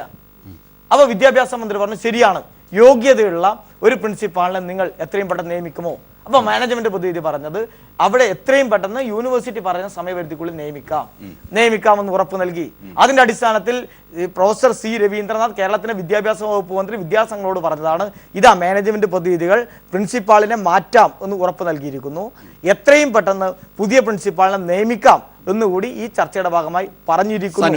അപ്പോൾ വിദ്യാഭ്യാസ മന്ത്രി പറഞ്ഞു ശരിയാണ്, യോഗ്യതയുള്ള ഒരു പ്രിൻസിപ്പാളിനെ നിങ്ങൾ എത്രയും പെട്ടെന്ന് നിയമിക്കുമോ? അപ്പോൾ മാനേജ്മെന്റ് പ്രതിനിധി പറഞ്ഞത് അവിടെ എത്രയും പെട്ടെന്ന് യൂണിവേഴ്സിറ്റി പറയുന്ന സമയപരിധിക്കുള്ളിൽ നിയമിക്കാമെന്ന് ഉറപ്പ് നൽകി. അതിന്റെ അടിസ്ഥാനത്തിൽ പ്രൊഫസർ സി രവീന്ദ്രനാഥ് കേരളത്തിന്റെ വിദ്യാഭ്യാസ വകുപ്പ് മന്ത്രി വിദ്യാസംഘങ്ങളോട് പറഞ്ഞതാണ്, ഇതാ മാനേജ്മെന്റ് പ്രതിനിധികൾ പ്രിൻസിപ്പാളിനെ മാറ്റാം എന്ന് ഉറപ്പ് നൽകിയിരിക്കുന്നു, എത്രയും പെട്ടെന്ന് പുതിയ പ്രിൻസിപ്പാളിനെ നിയമിക്കാം എന്നുകൂടി ഈ ചർച്ചയുടെ ഭാഗമായി പറഞ്ഞിരിക്കുന്നു.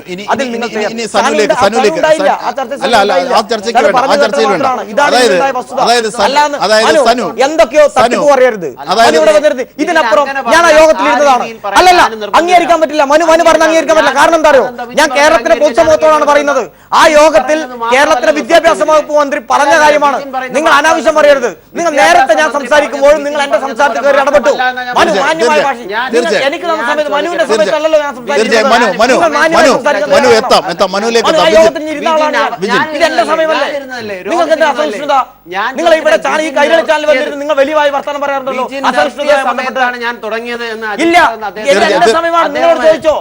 എന്തൊക്കെയോ തട്ടിപ്പ് പറയരുത്. ഇതിനപ്പുറം ഞാൻ ആ യോഗത്തിലിരുന്നതാണ്. അല്ലല്ല, അംഗീകരിക്കാൻ പറ്റില്ല. മനു പറഞ്ഞ് അംഗീകരിക്കാൻ പറ്റില്ല. കാരണം എന്താ അറിയോ, ഞാൻ കേരളത്തിലെ പൊതുസമൂഹത്തോടാണ് പറയുന്നത്. ആ യോഗത്തിൽ കേരളത്തിലെ വിദ്യാഭ്യാസ വകുപ്പ് മന്ത്രി പറഞ്ഞ കാര്യമാണ്. നിങ്ങൾ അനാവശ്യം പറയരുത്. നിങ്ങൾ നേരത്തെ ഞാൻ സംസാരിക്കുമ്പോഴും നിങ്ങൾ എന്റെ സംസാരത്തിൽ കയറി ഇടപെട്ടു. മനു മാന്യമായ ഭാഷ. എനിക്ക് തന്ന സമയത്ത് മനുവിന്റെ സമയത്തല്ലോ ഞാൻ സംസാരിക്കുന്നത്. നിങ്ങൾ ഇവിടെ ഈ കൈരളി ചാനൽ വന്നിരുന്നു, നിങ്ങൾ വലിയ വർത്തമാനം പറയാറുണ്ടല്ലോ. ഞാൻ തുടങ്ങിയത് ഇല്ല, എന്റെ സമയമാണ്. നിങ്ങളോട് ചോദിച്ചോ?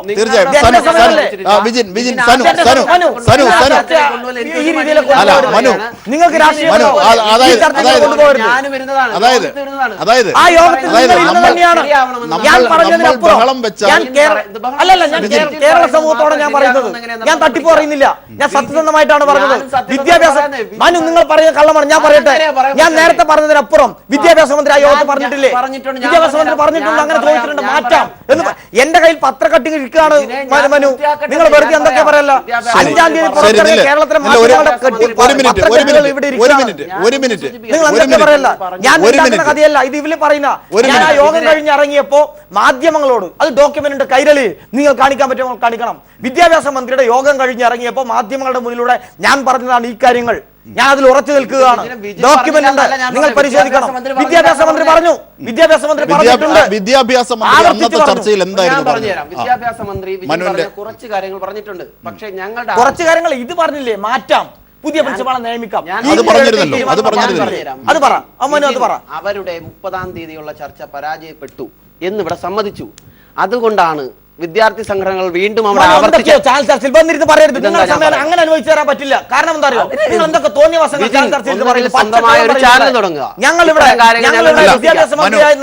നിങ്ങൾക്ക് രാഷ്ട്രീയ ആ യോഗത്തിൽ തന്നെയാണ് ഞാൻ പറഞ്ഞതിനപ്പുറം. അല്ലല്ല, ഞാൻ കേരള സമൂഹത്തോടെ ഞാൻ പറയുന്നത്, ഞാൻ തട്ടിപ്പ് പറയുന്നില്ല, ഞാൻ സത്യസന്ധമായിട്ടാണ് പറഞ്ഞത്. വിദ്യാഭ്യാസ മനു നിങ്ങൾ പറയുന്ന കള്ളമാണ്. ഞാൻ പറയട്ടെ, ഞാൻ നേരത്തെ പറഞ്ഞതിനപ്പുറം വിദ്യാഭ്യാസ മന്ത്രി ആ യോഗത്തിൽ പറഞ്ഞിട്ടില്ലേ? വിദ്യാഭ്യാസ മന്ത്രി പറഞ്ഞിട്ടുണ്ട്, അങ്ങനെ ചോദിച്ചിട്ടുണ്ട്, മാറ്റാം എന്ന്. എന്റെ കയ്യിൽ പത്ര കട്ടിങ് ഇരിക്കുകയാണ് മനു. നിങ്ങൾ വെറുതെ എന്തൊക്കെ പറയല്ല. 5-ാം തീയതി പുറത്തിറങ്ങിയ കേരളത്തിലെ നിങ്ങൾ എന്തൊക്കെ പറയല്ല. ഞാൻ കഥയല്ല ഇത്. ഇവര് പറയുന്ന ഞാൻ ആ യോഗം കഴിഞ്ഞ് ഇറങ്ങിയപ്പോ മാധ്യമങ്ങളോട് അത് ഡോക്യുമെന്റ് കൈരളി നിങ്ങൾ കാണിക്കാൻ പറ്റുമോ? കാണിക്കണം. വിദ്യാഭ്യാസ മന്ത്രിയുടെ യോഗം കഴിഞ്ഞ് ഇറങ്ങിയപ്പോൾ മാധ്യമങ്ങളുടെ മുന്നിലൂടെ ഞാൻ പറഞ്ഞതാണ് ഈ കാര്യങ്ങൾ. ഞാൻ അതിൽ ഉറച്ചു നിൽക്കുകയാണ്. ഡോക്യുമെന്റ് ഉണ്ട്, നിങ്ങൾ പരിശോധിക്കണം. വിദ്യാഭ്യാസ മന്ത്രി പറഞ്ഞു, വിദ്യാഭ്യാസ മന്ത്രി പറഞ്ഞിട്ടുണ്ട്. ചർച്ചയിൽ എന്തായിരുന്നു? വിദ്യാഭ്യാസ മന്ത്രി കുറച്ച് കാര്യങ്ങൾ പറഞ്ഞിട്ടുണ്ട്. പക്ഷേ ഞങ്ങളുടെ കുറച്ച് കാര്യങ്ങൾ ഇത് പറഞ്ഞില്ലേ, മാറ്റാം, പുതിയ പ്രിൻസിപ്പാളെ നിയമിക്കാം. അത് പറ അമ്മനു, അത് പറ. അവരുടെ 30-ാം തീയതിയുള്ള ചർച്ച പരാജയപ്പെട്ടു എന്നിവിടെ സമ്മതിച്ചു. അതുകൊണ്ടാണ് വിദ്യാർത്ഥി സംഘടനകൾ വീണ്ടും അവിടെ ചർച്ചയിൽ വന്നിരുന്ന് പറയരുത്. അങ്ങനെ അനുവദിച്ചു തരാൻ പറ്റില്ല. കാരണം എന്താ അറിയോ, നിങ്ങൾ എന്തൊക്കെ തോന്നിയ സ്വന്തമായ ഒരു ചാനൽ തുടങ്ങുക. ഞങ്ങൾ ഇവിടെ വിദ്യാഭ്യാസ മന്ത്രിയായി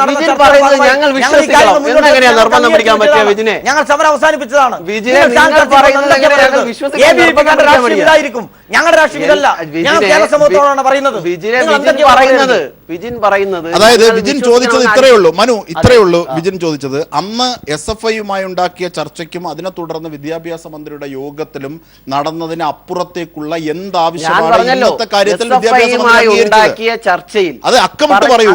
നിർബന്ധം പിടിക്കാൻ പറ്റിയ വിജിനെ ഞങ്ങൾ സമരം അവസാനിപ്പിച്ചതാണ്. ഞങ്ങളുടെ രാഷ്ട്രീയം ഇതല്ല. ഞങ്ങൾ കേരള സമൂഹത്തോടാണ് പറയുന്നത്. വിജിൻ പറയുന്നത് അതായത് വിജിൻ ചോദിച്ചത് ഇത്രയേ ഉള്ളൂ. മനു, ഇത്രയേ ഉള്ളൂ വിജിൻ ചോദിച്ചത്. അന്ന് SFIയുമായി ഉണ്ടാക്കിയ ചർച്ചയ്ക്കും അതിനെ തുടർന്ന് വിദ്യാഭ്യാസ മന്ത്രിയുടെ യോഗത്തിലും നടന്നതിന് അപ്പുറത്തേക്കുള്ള എന്താവശ്യമാണ് ഇന്നത്തെ കാര്യത്തിൽ ഉണ്ടാക്കിയ ചർച്ചയിൽ അത് അക്കമിട്ട് പറയൂ.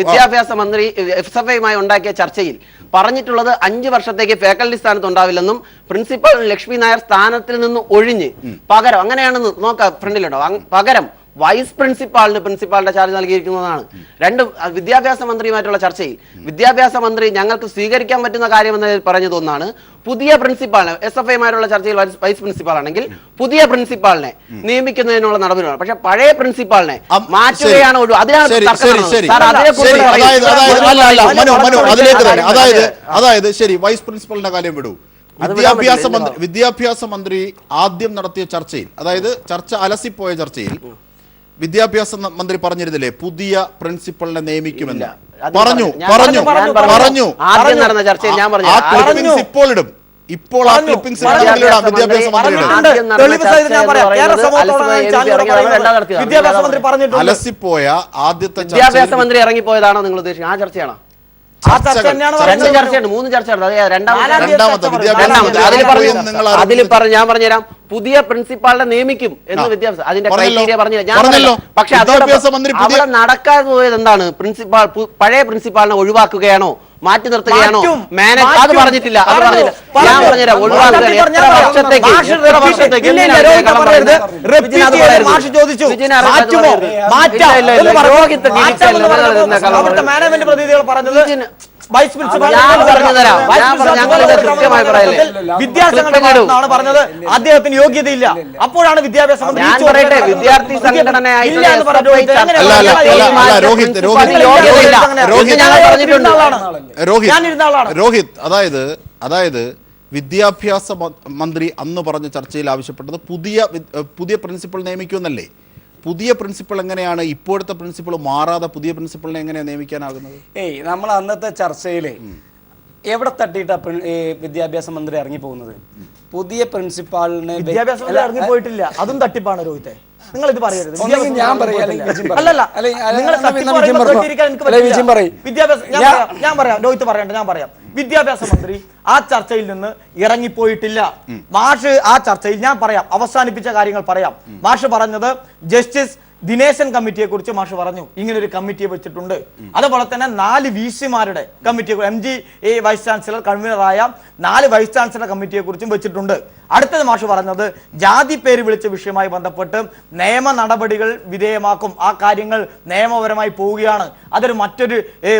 വിദ്യാഭ്യാസ മന്ത്രി SFIയുമായി ഉണ്ടാക്കിയ ചർച്ചയിൽ പറഞ്ഞിട്ടുള്ളത് 5 വർഷത്തേക്ക് ഫാക്കൽറ്റി സ്ഥാനത്ത് ഉണ്ടാവില്ലെന്നും പ്രിൻസിപ്പൽ ലക്ഷ്മി നായർ സ്ഥാനത്തിൽ നിന്ന് ഒഴിഞ്ഞ് പകരം, അങ്ങനെയാണെന്ന് നോക്കാം ഫ്രണ്ടിലുണ്ടോ, പകരം വൈസ് പ്രിൻസിപ്പാളിന്റെ ചാർജ് നൽകിയിരിക്കുന്നതാണ്. വിദ്യാഭ്യാസ മന്ത്രിയുമായിട്ടുള്ള ചർച്ചയിൽ വിദ്യാഭ്യാസ മന്ത്രി ഞങ്ങൾക്ക് സ്വീകരിക്കാൻ പറ്റുന്ന കാര്യമെന്ന് പറഞ്ഞത് ഒന്നാണ് പുതിയ പ്രിൻസിപ്പാളിനെ, SFIയുമായിട്ടുള്ള ചർച്ചയിൽ വൈസ് പ്രിൻസിപ്പാൾ ആണെങ്കിൽ പുതിയ പ്രിൻസിപ്പാളിനെ നിയമിക്കുന്നതിനുള്ള നടപടിയാണ്. പക്ഷെ പഴയ പ്രിൻസിപ്പാളിനെ മാറ്റുകയാണ്. അതായത് ശരി, വൈസ് പ്രിൻസിപ്പലിന്റെ കാര്യം വിടൂ. വിദ്യാഭ്യാസ മന്ത്രി ആദ്യം നടത്തിയ ചർച്ചയിൽ, അതായത് ചർച്ച അലസിപ്പോയ ചർച്ചയിൽ വിദ്യാഭ്യാസ മന്ത്രി പറഞ്ഞിരുന്നില്ലേ പുതിയ പ്രിൻസിപ്പലിനെ നിയമിക്കുമെന്ന്? പറഞ്ഞു. ആദ്യം നടന്ന ചർച്ചയിൽ ഞാൻ പറഞ്ഞു. ഇപ്പോൾ ഇടും. ഇപ്പോൾ ആ ക്ലിപ്പിംഗ്സ് വിദ്യാഭ്യാസ മന്ത്രി അലസിപ്പോയ ആദ്യത്തെ വിദ്യാഭ്യാസ മന്ത്രി ഇറങ്ങിപ്പോയതാണോ നിങ്ങൾ ഉദ്ദേശിക്കുന്നത്? ആ ചർച്ചയാണോ? 2 ചർച്ചയുണ്ട്, 3 ചർച്ചയുണ്ട്. അതിൽ ഞാൻ പറഞ്ഞുതരാം, പുതിയ പ്രിൻസിപ്പാളിനെ നിയമിക്കും എന്ന് വിദ്യാഭ്യാസ അതിന്റെ ക്രൈറ്റീരിയ പറഞ്ഞില്ല. പക്ഷെ അവിടെ നടക്കാതെ പോയത് എന്താണ്? പഴയ പ്രിൻസിപ്പാളിനെ ഒഴിവാക്കുകയാണോ മാറ്റി നിർത്തുകയാണോ? മാനേജ് അത് പറഞ്ഞിട്ടില്ല. ഞാൻ പറഞ്ഞുതരാം, പറഞ്ഞത് അദ്ദേഹത്തിന് യോഗ്യതയില്ല. അപ്പോഴാണ് വിദ്യാഭ്യാസ മന്ത്രി വിദ്യാർത്ഥി രോഹിത്, അതായത് വിദ്യാഭ്യാസ മന്ത്രി അന്ന് പറഞ്ഞ ചർച്ചയിൽ ആവശ്യപ്പെട്ടത് പുതിയ പ്രിൻസിപ്പൽ നിയമിക്കുമെന്നല്ലേ? പുതിയ പ്രിൻസിപ്പൾ എങ്ങനെയാണ് ഇപ്പോഴത്തെ പ്രിൻസിപ്പൾ മാറാതെ പുതിയ പ്രിൻസിപ്പളിനെ എങ്ങനെയാണ് നിയമിക്കാനാകുന്നത്? നമ്മൾ അന്നത്തെ ചർച്ചയിൽ എവിടെ തട്ടിയിട്ടാ വിദ്യാഭ്യാസ മന്ത്രി ഇറങ്ങി പോകുന്നത്? പുതിയ പ്രിൻസിപ്പാളിനെ വിദ്യാഭ്യാസ മന്ത്രി ഇറങ്ങി പോയിട്ടില്ല, അതും തട്ടിപ്പാണ് രോഹിത്തെ. നിങ്ങൾ ഇത് പറയരുത്. ഞാൻ പറയാം, ഞാൻ പറയാം രോഹിത്ത് പറയണ്ട, ഞാൻ പറയാം. വിദ്യാഭ്യാസ മന്ത്രി ആ ചർച്ചയിൽ നിന്ന് ഇറങ്ങിപ്പോയിട്ടില്ല. മാഷ് ആ ചർച്ചയിൽ ഞാൻ പറയാം, അവസാനിപ്പിച്ച കാര്യങ്ങൾ പറയാം. മാഷ് പറഞ്ഞത് ജസ്റ്റിസ് ദിനേശൻ കമ്മിറ്റിയെ കുറിച്ച് മാഷ് പറഞ്ഞു, ഇങ്ങനെ ഒരു കമ്മിറ്റിയെ വെച്ചിട്ടുണ്ട്. അതുപോലെ തന്നെ 4 VC-മാരുടെ കമ്മിറ്റിയെ, MG വൈസ് ചാൻസലർ കൺവീനറായ 4 വൈസ് ചാൻസലർ കമ്മിറ്റിയെ കുറിച്ചും വെച്ചിട്ടുണ്ട്. അടുത്തത് മാഷ് പറഞ്ഞത് ജാതി പേര് വിളിച്ച വിഷയവുമായി ബന്ധപ്പെട്ട് നിയമ നടപടികൾ വിധേയമാക്കും, ആ കാര്യങ്ങൾ നിയമപരമായി പോവുകയാണ്. അതൊരു മറ്റൊരു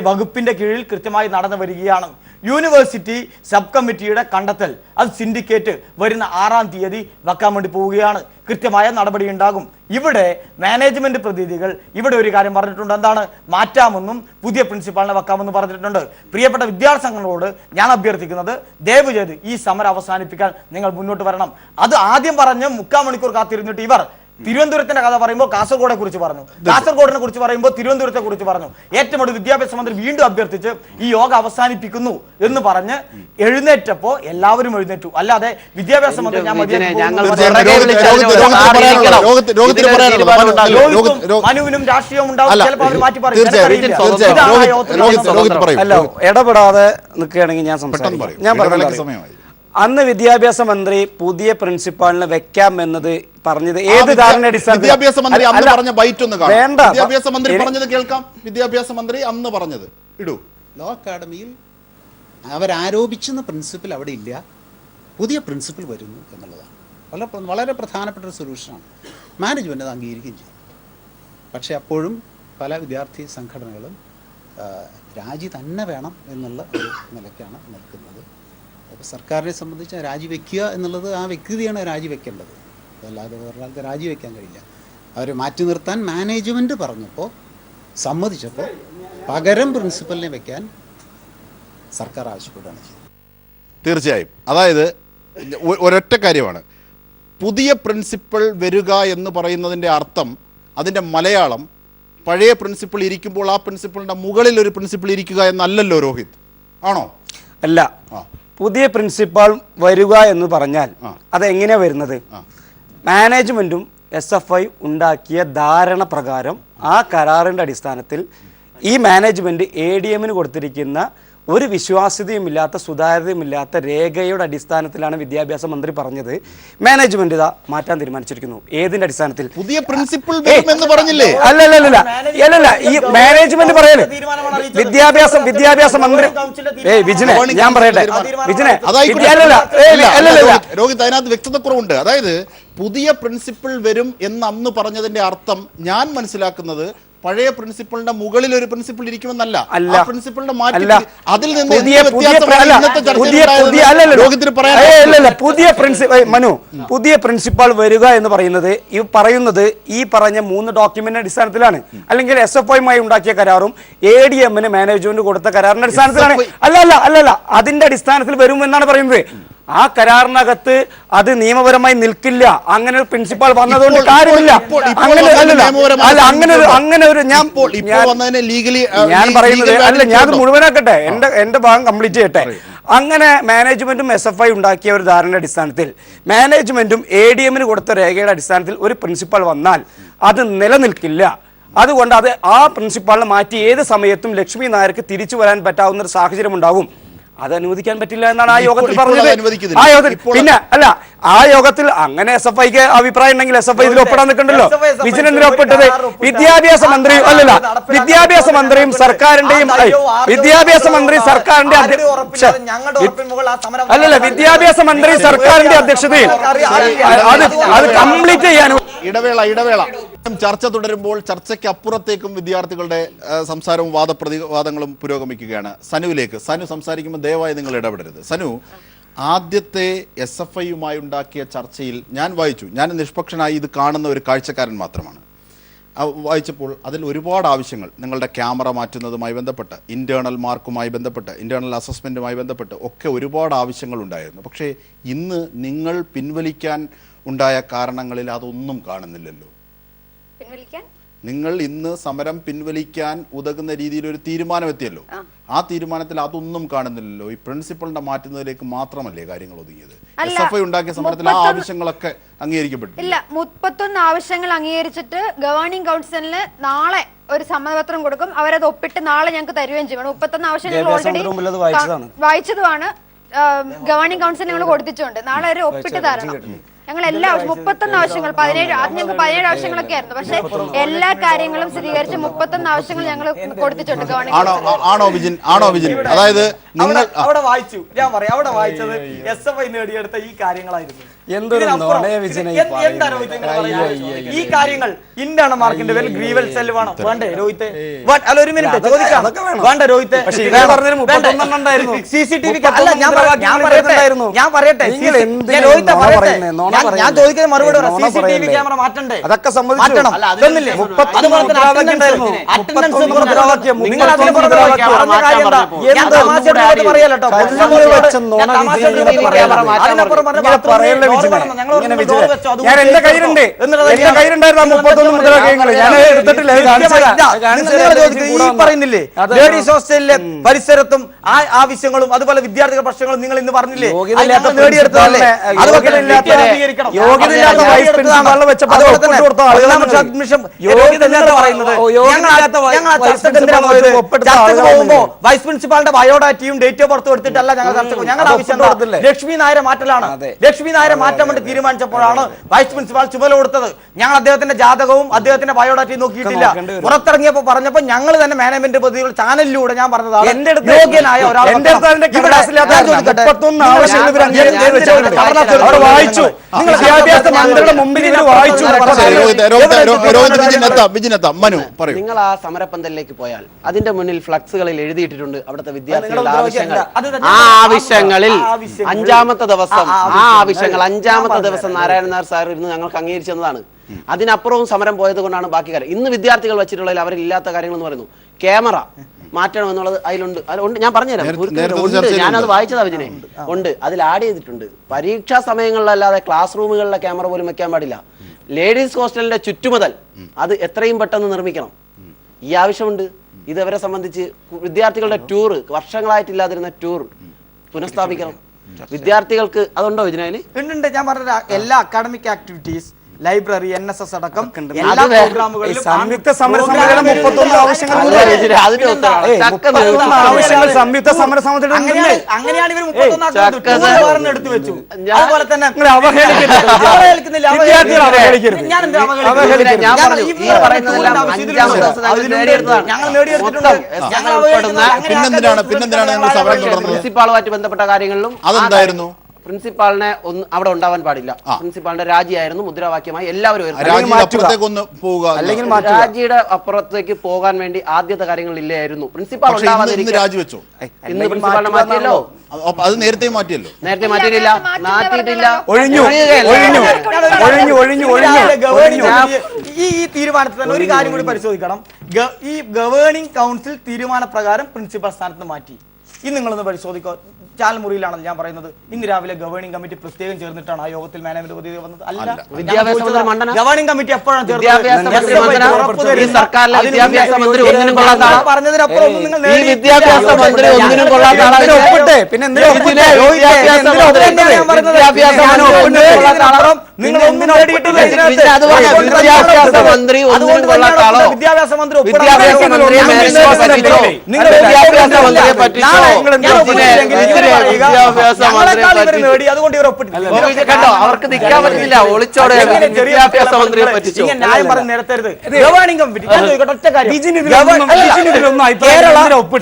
വകുപ്പിന്റെ കീഴിൽ കൃത്യമായി നടന്നു വരികയാണ്. യൂണിവേഴ്സിറ്റി സബ് കമ്മിറ്റിയുടെ കണ്ടെത്തൽ, അത് സിൻഡിക്കേറ്റ് വരുന്ന 6-ാം തീയതി വെക്കാൻ വേണ്ടി പോവുകയാണ്. കൃത്യമായ നടപടി ഉണ്ടാകും. ഇവിടെ മാനേജ്മെന്റ് പ്രതിനിധികൾ ഇവിടെ ഒരു കാര്യം പറഞ്ഞിട്ടുണ്ട്, എന്താണ്? മാറ്റാമെന്നും പുതിയ പ്രിൻസിപ്പാളിനെ വെക്കാമെന്നും പറഞ്ഞിട്ടുണ്ട്. പ്രിയപ്പെട്ട വിദ്യാർത്ഥി സംഘങ്ങളോട് ഞാൻ അഭ്യർത്ഥിക്കുന്നത്, ദയവ് ചെയ്ത് ഈ സമരം അവസാനിപ്പിക്കാൻ നിങ്ങൾ മുന്നോട്ട് വരണം. അത് ആദ്യം പറഞ്ഞ് 3/4 മണിക്കൂർ കാത്തിരുന്നിട്ട് ഇവർ തിരുവനന്തപുരത്തിന്റെ കഥ പറയുമ്പോൾ കാസർഗോഡെ കുറിച്ച് പറഞ്ഞു, കാസർഗോഡിനെ കുറിച്ച് പറയുമ്പോൾ തിരുവനന്തപുരത്തെ കുറിച്ച് പറഞ്ഞു. ഏറ്റവും ഒടുവിൽ വിദ്യാഭ്യാസ മന്ത്രി വീണ്ടും അഭ്യർത്ഥിച്ച് ഈ യോഗം അവസാനിപ്പിക്കുന്നു എന്ന് പറഞ്ഞ് എഴുന്നേറ്റപ്പോ എല്ലാവരും എഴുന്നേറ്റു. അല്ലാതെ വിദ്യാഭ്യാസ മന്ത്രി ഞാൻ മനുവിനും രാഷ്ട്രീയവും ഉണ്ടാവും, ചിലപ്പോൾ അവർ മാറ്റി പറയും. അല്ല, ഇടപെടാതെ നിൽക്കുകയാണെങ്കിൽ ഞാൻ സംസാരിക്കും. ഞാൻ പറഞ്ഞു, അന്ന് വിദ്യാഭ്യാസ മന്ത്രി പുതിയ പ്രിൻസിപ്പാളിനെ വെക്കാം എന്നത് പറഞ്ഞത് ഏത് ധാരണ അടിസ്ഥാനത്തിൽ? വിദ്യാഭ്യാസ മന്ത്രി അന്ന് പറഞ്ഞ ബൈറ്റ് ഒന്ന് കാണാം. വിദ്യാഭ്യാസ മന്ത്രി പറഞ്ഞത് കേൾക്കാം. വിദ്യാഭ്യാസ മന്ത്രി അന്ന് പറഞ്ഞത് ഇടൂ. ലോ അക്കാഡമിയിൽ അവരാരോപിച്ചെന്ന പ്രിൻസിപ്പിൾ അവിടെ ഇല്ല, പുതിയ പ്രിൻസിപ്പിൾ വരുന്നു എന്നുള്ളതാണ് വളരെ പ്രധാനപ്പെട്ട ഒരു സൊല്യൂഷനാണ്. മാനേജ്മെൻറ്റ് അത് അംഗീകരിക്കുകയും ചെയ്യും. പക്ഷേ അപ്പോഴും പല വിദ്യാർത്ഥി സംഘടനകളും രാജി തന്നെ വേണം എന്നുള്ള ഒരു നിലയ്ക്കാണ് നിൽക്കുന്നത്. അപ്പോൾ സർക്കാരിനെ സംബന്ധിച്ച് രാജിവെക്കുക എന്നുള്ളത് ആ വ്യക്തിയാണ് രാജിവെക്കേണ്ടത്, അതല്ലാതെ ഒരാൾക്ക് രാജിവെക്കാൻ കഴിയില്ല. അവർ മാറ്റി നിർത്താൻ മാനേജ്മെൻറ്റ് പറഞ്ഞപ്പോൾ സമ്മതിച്ചപ്പോൾ പകരം പ്രിൻസിപ്പലിനെ വെക്കാൻ സർക്കാർ ആവശ്യപ്പെടുകയാണ് ചെയ്തത്. തീർച്ചയായും. അതായത് ഒരൊറ്റ കാര്യമാണ്, പുതിയ പ്രിൻസിപ്പൽ വരിക എന്ന് പറയുന്നതിൻ്റെ അർത്ഥം, അതിൻ്റെ മലയാളം പഴയ പ്രിൻസിപ്പൾ ഇരിക്കുമ്പോൾ ആ പ്രിൻസിപ്പളിൻ്റെ മുകളിൽ ഒരു പ്രിൻസിപ്പൾ ഇരിക്കുക എന്നല്ലല്ലോ രോഹിത്, ആണോ? അല്ല, പുതിയ പ്രിൻസിപ്പാൾ വരിക എന്ന് പറഞ്ഞാൽ അതെങ്ങനെയാ വരുന്നത്? മാനേജ്മെന്റും SFI ഉണ്ടാക്കിയ ധാരണ പ്രകാരം ആ കരാറിന്റെ അടിസ്ഥാനത്തിൽ ഈ മാനേജ്മെന്റ് ADM-ന് കൊടുത്തിരിക്കുന്ന ഒരു വിശ്വാസ്യതയുമില്ലാത്ത സുതാര്യതയുമില്ലാത്ത രേഖയുടെ അടിസ്ഥാനത്തിലാണ് വിദ്യാഭ്യാസ മന്ത്രി പറഞ്ഞത് മാനേജ്മെന്റ് ഇതാ മാറ്റാൻ തീരുമാനിച്ചിരിക്കുന്നു. ഏതിന്റെ അടിസ്ഥാനത്തിൽ? പുതിയ പ്രിൻസിപ്പൽ എന്ന് പറഞ്ഞില്ലേ? അല്ലല്ല, ഈ മാനേജ്മെന്റ് പറയല് വിദ്യാഭ്യാസ മന്ത്രി വിജിനെ ഞാൻ പറയട്ടെ, വിജിനെ രോഹിത്, അതിനകത്ത് വ്യക്തതക്കുറവുണ്ട്. അതായത് പുതിയ പ്രിൻസിപ്പൽ വരും എന്ന് അന്ന് പറഞ്ഞതിന്റെ അർത്ഥം ഞാൻ മനസ്സിലാക്കുന്നത് പഴയ പ്രിൻസിപ്പളിന്റെ മുകളിൽ ഒരു പ്രിൻസിപ്പൾ ഇരിക്കുമെന്നല്ല. പ്രിൻസിപ്പളിന്റെ മാറ്റി അതിൽ നിന്ന് പുതിയ പ്രിൻസിപ്പാൾ വരിക എന്ന് പറയുന്നത് ഈ പറഞ്ഞ 3 ഡോക്യുമെന്റ് അടിസ്ഥാനത്തിലാണ്, അല്ലെങ്കിൽ SFI-യുമായി ഉണ്ടാക്കിയ കരാറും ADM-ന് മാനേജ്മെന്റ് കൊടുത്ത കരാറിന്റെ അടിസ്ഥാനത്തിലാണ്. അല്ലല്ല, അതിന്റെ അടിസ്ഥാനത്തിൽ വരും എന്നാണ് പറയുന്നത്. ആ കരാറിനകത്ത് അത് നിയമപരമായി നിൽക്കില്ല. അങ്ങനെ ഒരു പ്രിൻസിപ്പാൾ വന്നതുകൊണ്ട് കാര്യമില്ല. അങ്ങനെ ഒരു ഞാൻ പറയുന്നത് അല്ല, ഞാൻ മുഴുവനാക്കട്ടെ, എന്റെ ഭാഗം കംപ്ലീറ്റ് ചെയ്യട്ടെ. അങ്ങനെ മാനേജ്മെന്റും SFI ഉണ്ടാക്കിയ ഒരു ധാരണയുടെ അടിസ്ഥാനത്തിൽ മാനേജ്മെന്റും ADM-ന് കൊടുത്ത രേഖയുടെ അടിസ്ഥാനത്തിൽ ഒരു പ്രിൻസിപ്പാൾ വന്നാൽ അത് നിലനിൽക്കില്ല. അതുകൊണ്ട് ആ പ്രിൻസിപ്പാളിനെ മാറ്റി ഏത് സമയത്തും ലക്ഷ്മി നായർക്ക് തിരിച്ചു വരാൻ പറ്റാവുന്ന ഒരു സാഹചര്യം ഉണ്ടാകും. അത് അനുവദിക്കാൻ പറ്റില്ല എന്നാണ് ആ യോഗത്തിൽ പറഞ്ഞത്. ആ യോഗത്തിൽ പിന്നെ അല്ല, ആ യോഗത്തിൽ അങ്ങനെ SFI-ക്ക് അഭിപ്രായം ഉണ്ടെങ്കിൽ SFI ഇതിൽ ഒപ്പിടാൻ നിൽക്കണ്ടല്ലോ. വിജിൻ എന്തിനാ ഒപ്പിട്ടത്? വിദ്യാഭ്യാസ മന്ത്രി അല്ലല്ല, വിദ്യാഭ്യാസ മന്ത്രിയും സർക്കാരിന്റെയും വിദ്യാഭ്യാസ മന്ത്രി സർക്കാരിന്റെ അല്ലല്ല വിദ്യാഭ്യാസ മന്ത്രി സർക്കാരിന്റെ അധ്യക്ഷതയിൽ അത് കംപ്ലീറ്റ് ചെയ്യാനും. ഇടവേള. ചർച്ച തുടരുമ്പോൾ ചർച്ചയ്ക്ക് അപ്പുറത്തേക്കും വിദ്യാർത്ഥികളുടെ സംസാരവും വാദപ്രതിവാദങ്ങളും പുരോഗമിക്കുകയാണ്. സനുവിലേക്ക്. സനു സംസാരിക്കുമ്പോൾ ദയവായി നിങ്ങൾ ഇടപെടരുത്. സനു, ആദ്യത്തെ SFI-യുമായി ഉണ്ടാക്കിയ ചർച്ചയിൽ ഞാൻ വായിച്ചു, ഞാൻ നിഷ്പക്ഷനായി ഇത് കാണുന്ന ഒരു കാഴ്ചക്കാരൻ മാത്രമാണ്, വായിച്ചപ്പോൾ അതിൽ ഒരുപാട് ആവശ്യങ്ങൾ, നിങ്ങളുടെ ക്യാമറ മാറ്റുന്നതുമായി ബന്ധപ്പെട്ട്, ഇന്റേണൽ മാർക്കുമായി ബന്ധപ്പെട്ട്, ഇന്റേണൽ അസസ്മെൻറ്റുമായി ബന്ധപ്പെട്ട് ഒക്കെ ഒരുപാട് ആവശ്യങ്ങളുണ്ടായിരുന്നു. പക്ഷേ ഇന്ന് നിങ്ങൾ പിൻവലിക്കാൻ ഉണ്ടായ കാരണങ്ങളിൽ അതൊന്നും കാണുന്നില്ലല്ലോ. പിൻവലിക്കാൻ നിങ്ങൾ ഇന്ന് സമരം പിൻവലിക്കാൻ ഉതകുന്ന രീതിയിൽ ഒരു തീരുമാനമെത്തിയല്ലോ. ആ തീരുമാനത്തിൽ അതൊന്നും കാണുന്നില്ലല്ലോ. ഈ പ്രിൻസിപ്പളിന്റെ മാറ്റുന്നതിലേക്ക് മാത്രമല്ലേ കാര്യങ്ങൾ ഒതുങ്ങിയത്? SFI ഉണ്ടാക്കിയ സമരത്തിൽ ആ ആവശ്യങ്ങളൊക്കെ അംഗീകരിക്കപ്പെട്ടു ഇല്ല. 31 ആവശ്യങ്ങൾ അംഗീകരിച്ചിട്ട് ഗവേണിംഗ് കൗൺസിലിന് നാളെ ഒരു സമ്മതപത്രം കൊടുക്കും. അവരത് ഒപ്പിട്ട് നാളെ ഞങ്ങൾക്ക് തരുകയും ചെയ്യണം. 31 ആവശ്യങ്ങൾ ഓൾറെഡി വായിച്ചതുമാണ്. ഗവേണിംഗ് കൗൺസിൽ ഞങ്ങൾ കൊടുത്തിട്ടുണ്ട്. നാളെ അവർ ഒപ്പിട്ട് തരണം. ഞങ്ങൾ എല്ലാ 31 ആവശ്യങ്ങൾ 17 ആദ്യം ഞങ്ങൾക്ക് 17 ആവശ്യങ്ങളൊക്കെ ആയിരുന്നു. പക്ഷെ എല്ലാ കാര്യങ്ങളും സ്ഥിരീകരിച്ച് 31 ആവശ്യങ്ങൾ ഞങ്ങൾ കൊടുത്തിട്ടുണ്ട് ഗവൺമെന്റ്. ആണോ വിജിൻ? അതായത് നിങ്ങൾ അവിടെ വായിച്ചു, ഞാൻ പറയാം, അവിടെ വായിച്ചത് SFI നേടിയെടുത്ത ഈ കാര്യങ്ങളായിരുന്നു. ഈ കാര്യങ്ങൾ ഇന്റേണൽ മാർക്കിന്റെ പേരിൽ ഗ്രീവൽ സെൽ വേണം വേണ്ടേ രോഹിത്തെ? അല്ല ഒരു മിനിറ്റ് ചോദിക്കാം. വേണ്ട രോഹിത്തെ, CCTV അല്ല ഞാൻ പറയട്ടെ രോഹിത്തെ പറയട്ടെ. ഞാൻ ചോദിക്കുന്ന മറുപടി CCTV ക്യാമറ മാറ്റണ്ടേ? അതൊക്കെ മാറ്റണം. ഞാൻ എന്റെ കയ്യിലുണ്ട്, പറയുന്നില്ലേ ലേഡീസ് ഹോസ്റ്റലിലെ പരിസരത്തും ആ ആവശ്യങ്ങളും അതുപോലെ വിദ്യാർത്ഥികളുടെ പ്രശ്നങ്ങളും നിങ്ങൾ ഇന്ന് പറഞ്ഞില്ലേ നേടിയെടുത്തതല്ലേ? വൈസ് പ്രിൻസിപ്പാളിന്റെ ബയോഡാറ്റയും ഡേറ്റ് ഓഫ് ബർത്ത് എടുത്തിട്ടല്ല ഞങ്ങൾ ചർച്ച. ഞങ്ങൾ ആവശ്യം ലക്ഷ്മി നായരെ മാറ്റലാണ്. ലക്ഷ്മി നായരെ മാറ്റാൻ വേണ്ടി തീരുമാനിച്ചപ്പോഴാണ് വൈസ് പ്രിൻസിപ്പാൾ ചുമല കൊടുത്തത്. ഞങ്ങൾ അദ്ദേഹത്തിന്റെ ജാതകവും അദ്ദേഹത്തിന്റെ ബയോഡാറ്റയും നോക്കിയിട്ടില്ല. പുറത്തിറങ്ങിയപ്പോ പറഞ്ഞപ്പോ ഞങ്ങൾ തന്നെ മാനേജ്മെന്റ് പ്രതികൾ ചാനലിലൂടെ ഞാൻ പറഞ്ഞതാണ് യോഗ്യനായ ഒരാൾ വായിച്ചു. നിങ്ങൾ വിദ്യാഭ്യാസ മന്ത്രിയുടെ മുമ്പിൽ ഇത് വായിച്ചു. നിങ്ങൾ ആ സമരപ്പന്തലിലേക്ക് പോയാൽ അതിന്റെ മുന്നിൽ ഫ്ലക്സുകളിൽ എഴുതിയിട്ടിട്ടുണ്ട് അവിടുത്തെ വിദ്യാർത്ഥികളുടെ ആവശ്യങ്ങൾ. ആ ആവശ്യങ്ങളിൽ അഞ്ചാമത്തെ ദിവസം നാരായണൻ നായർ സാർ ഇരുന്ന് ഞങ്ങൾക്ക് അംഗീകരിച്ചതാണ്. അതിനപ്പുറവും സമരം പോയത് കൊണ്ടാണ് ബാക്കി കാര്യം. ഇന്ന് വിദ്യാർത്ഥികൾ വെച്ചിട്ടുള്ളതിൽ അവരില്ലാത്ത കാര്യങ്ങൾ എന്ന് പറയുന്നു. ക്യാമറ മാറ്റണം എന്നുള്ളത് അതിലുണ്ട്. ഞാൻ പറഞ്ഞുതരാം, ഞാനത് വായിച്ചതാ വിജയനെ. ഉണ്ട്, അതിൽ ആഡ് ചെയ്തിട്ടുണ്ട്. പരീക്ഷാ സമയങ്ങളിലല്ലാതെ ക്ലാസ് റൂമുകളിലെ ക്യാമറ പോലും വെക്കാൻ പാടില്ല. ലേഡീസ് ഹോസ്റ്റലിന്റെ ചുറ്റുമുതൽ അത് എത്രയും പെട്ടെന്ന് നിർമ്മിക്കണം. ഈ ആവശ്യമുണ്ട്. ഇതവരെ സംബന്ധിച്ച് വിദ്യാർത്ഥികളുടെ ടൂർ, വർഷങ്ങളായിട്ടില്ലാതിരുന്ന ടൂർ പുനഃസ്ഥാപിക്കണം. വിദ്യാർത്ഥികൾക്ക് അതുണ്ടോ വിജയന്? ഉണ്ട്. ഞാൻ പറഞ്ഞ എല്ലാ അക്കാഡമിക് ആക്ടിവിറ്റീസ്, ലൈബ്രറി, NSS അടക്കം എല്ലാ പ്രോഗ്രാമുകളിലും സംയുക്ത സമര സമിതിയുടെ 31 ആവശ്യങ്ങൾ സംയുക്ത സമര സമിതിയുടെ അങ്ങനെയാണ് ഇവർ 31 എടുത്തു വെച്ചു. അതുപോലെ തന്നെ പ്രിൻസിപ്പാളുമായിട്ട് ബന്ധപ്പെട്ട കാര്യങ്ങളിലും അതെന്തായിരുന്നു? പ്രിൻസിപ്പാളിനെ അവിടെ ഉണ്ടാവാൻ പാടില്ല. പ്രിൻസിപ്പാളിന്റെ രാജിയായിരുന്നു മുദ്രാവാക്യമായി എല്ലാവരും. രാജിയുടെ അപ്പുറത്തേക്ക് പോകാൻ വേണ്ടി ആദ്യത്തെ കാര്യങ്ങൾ ഇല്ലായിരുന്നു. പ്രിൻസിപ്പാൾ രാജിവെച്ചോ? ഇന്ന് പ്രിൻസിപ്പാളിനെ മാറ്റിയല്ലോ. അത് നേരത്തെ മാറ്റിയിട്ടില്ല. മാറ്റിയിട്ടില്ല. ഈ തീരുമാനത്തിൽ തന്നെ ഒരു കാര്യം കൂടി പരിശോധിക്കണം. ഈ ഗവേണിംഗ് കൗൺസിൽ തീരുമാനപ്രകാരം പ്രിൻസിപ്പൽ സ്ഥാനത്ത് മാറ്റി. ഇന്ന് നിങ്ങളൊന്ന് പരിശോധിക്കോ. ചാൽമുറിയിലാണെന്ന് ഞാൻ പറയുന്നത്. ഇന്ന് രാവിലെ ഗവേണിംഗ് കമ്മിറ്റി പ്രത്യേകം ചേർന്നിട്ടാണ് ആ യോഗത്തിൽ മാനേജ്മെന്റ് പ്രതിനിധി വന്നത്. അല്ല, ഗവേണിംഗ് കമ്മിറ്റി എപ്പോഴാണ് പറഞ്ഞതിനപ്പുറം നിങ്ങൾ വിദ്യാഭ്യാസ മന്ത്രി അതുകൊണ്ട് കേട്ടോ, അവർക്ക് നിൽക്കാൻ പറ്റില്ല. ഒളിച്ചോടെ ന്യായം പറഞ്ഞ് നിരത്തരുത്. Governing committee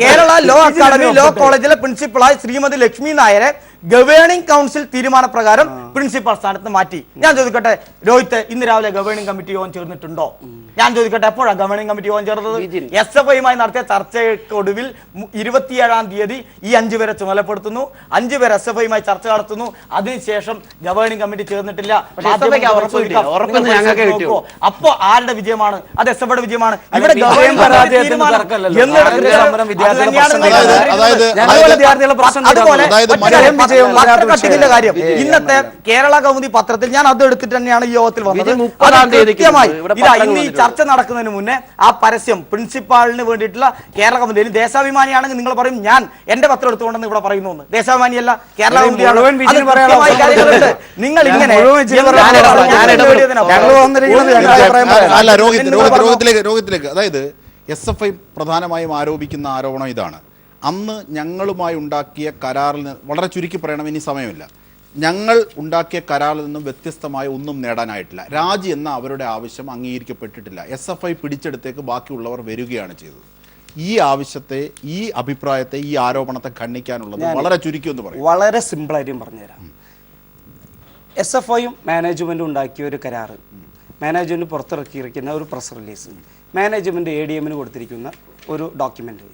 Kerala law academy law കോളേജിലെ പ്രിൻസിപ്പളായി ശ്രീമതി ലക്ഷ്മി നായരെ ഗവേണിംഗ് കൗൺസിൽ തീരുമാനപ്രകാരം പ്രിൻസിപ്പൽ സ്ഥാനത്ത് മാറ്റി. ഞാൻ ചോദിക്കട്ടെ രോഹിത്ത്, ഇന്ന് രാവിലെ ഗവേണിംഗ് കമ്മിറ്റി യോഗം ചേർന്നിട്ടുണ്ടോ? ഞാൻ ചോദിക്കട്ടെ, എപ്പോഴാണ് ഗവേണിംഗ് കമ്മിറ്റി യോഗം ചേർന്നത്? SFIയുമായി നടത്തിയ ചർച്ചയ്ക്കൊടുവിൽ 27-ാം തീയതി ഈ 5 പേരെ ചുമതലപ്പെടുത്തുന്നു. 5 പേർ SFIയുമായി ചർച്ച നടത്തുന്നു. അതിനുശേഷം ഗവേണിംഗ് കമ്മിറ്റി ചേർന്നിട്ടില്ല. അപ്പോ ആരുടെ വിജയമാണ്? അത് SFIയുടെ വിജയമാണ്. ഇവിടെ അതുപോലെ വിജയമൊന്നും പത്ര അതിനകത്ത് കട്ടിങ്ങിന്റെ കാര്യം വിഷയമല്ല. ഇന്നത്തെ കേരള കൗമുദി പത്രത്തിൽ ഞാൻ അത് എടുത്തിട്ട് തന്നെയാണ് ഈ യോഗത്തിൽ വന്നത്. വിജയ് 30-ാം അത് തീയതിക്ക് കൃത്യമായി ഇവിടെ ഇതാ പത്രങ്ങൾ ഇന്ന് ഈ ചർച്ച നടക്കുന്നതിന് മുന്നേ ആ പരസ്യം പ്രിൻസിപ്പാളിന് വേണ്ടിയിട്ടുള്ള കേരള കൗമുദി ദേശാഭിമാനിയാണെങ്കിൽ നിങ്ങൾ പറയും ഞാൻ എന്റെ പത്രം എടുത്തുകൊണ്ടെന്ന് ഇവിടെ പറയുന്നു. ദേശാഭിമാനിയല്ല കേരള ഇത് കൗമുദിയാണ്. മുഴുവൻ വിജയ് അത് പറയാനുള്ള കൃത്യമായി കാര്യങ്ങളുണ്ട്. നിങ്ങൾ ഇങ്ങനെ അല്ല രോഹിത്തിലേക്ക് അതായത് SFI പ്രധാനമായും ആരോപിക്കുന്ന ആരോപണം ഇതാണ്. അന്ന് ഞങ്ങളുമായി ഉണ്ടാക്കിയ കരാറിൽ നിന്ന് വളരെ ചുരുക്കി പറയണം, ഇനി സമയമില്ല, ഞങ്ങൾ ഉണ്ടാക്കിയ കരാറിൽ നിന്നും വ്യത്യസ്തമായ ഒന്നും നേടാനായിട്ടില്ല. രാജി എന്ന അവരുടെ ആവശ്യം അംഗീകരിക്കപ്പെട്ടിട്ടില്ല. SFI പിടിച്ചെടുത്തേക്ക് ബാക്കിയുള്ളവർ വരികയാണ് ചെയ്തത്. ഈ ആവശ്യത്തെ, ഈ അഭിപ്രായത്തെ, ഈ ആരോപണത്തെ ഖണ്ഡിക്കാനുള്ളത് വളരെ ചുരുക്കി എന്ന് പറയും. വളരെ സിമ്പിളായിട്ടും പറഞ്ഞുതരാം. SFIയും മാനേജ്മെന്റും ഉണ്ടാക്കിയ ഒരു കരാറ്, മാനേജ്മെന്റ് പുറത്തിറക്കിയിരിക്കുന്ന ഒരു പ്രസ് റിലീസ്, മാനേജ്മെന്റ് ADMന് കൊടുത്തിരിക്കുന്ന ഒരു ഡോക്യുമെന്റ്,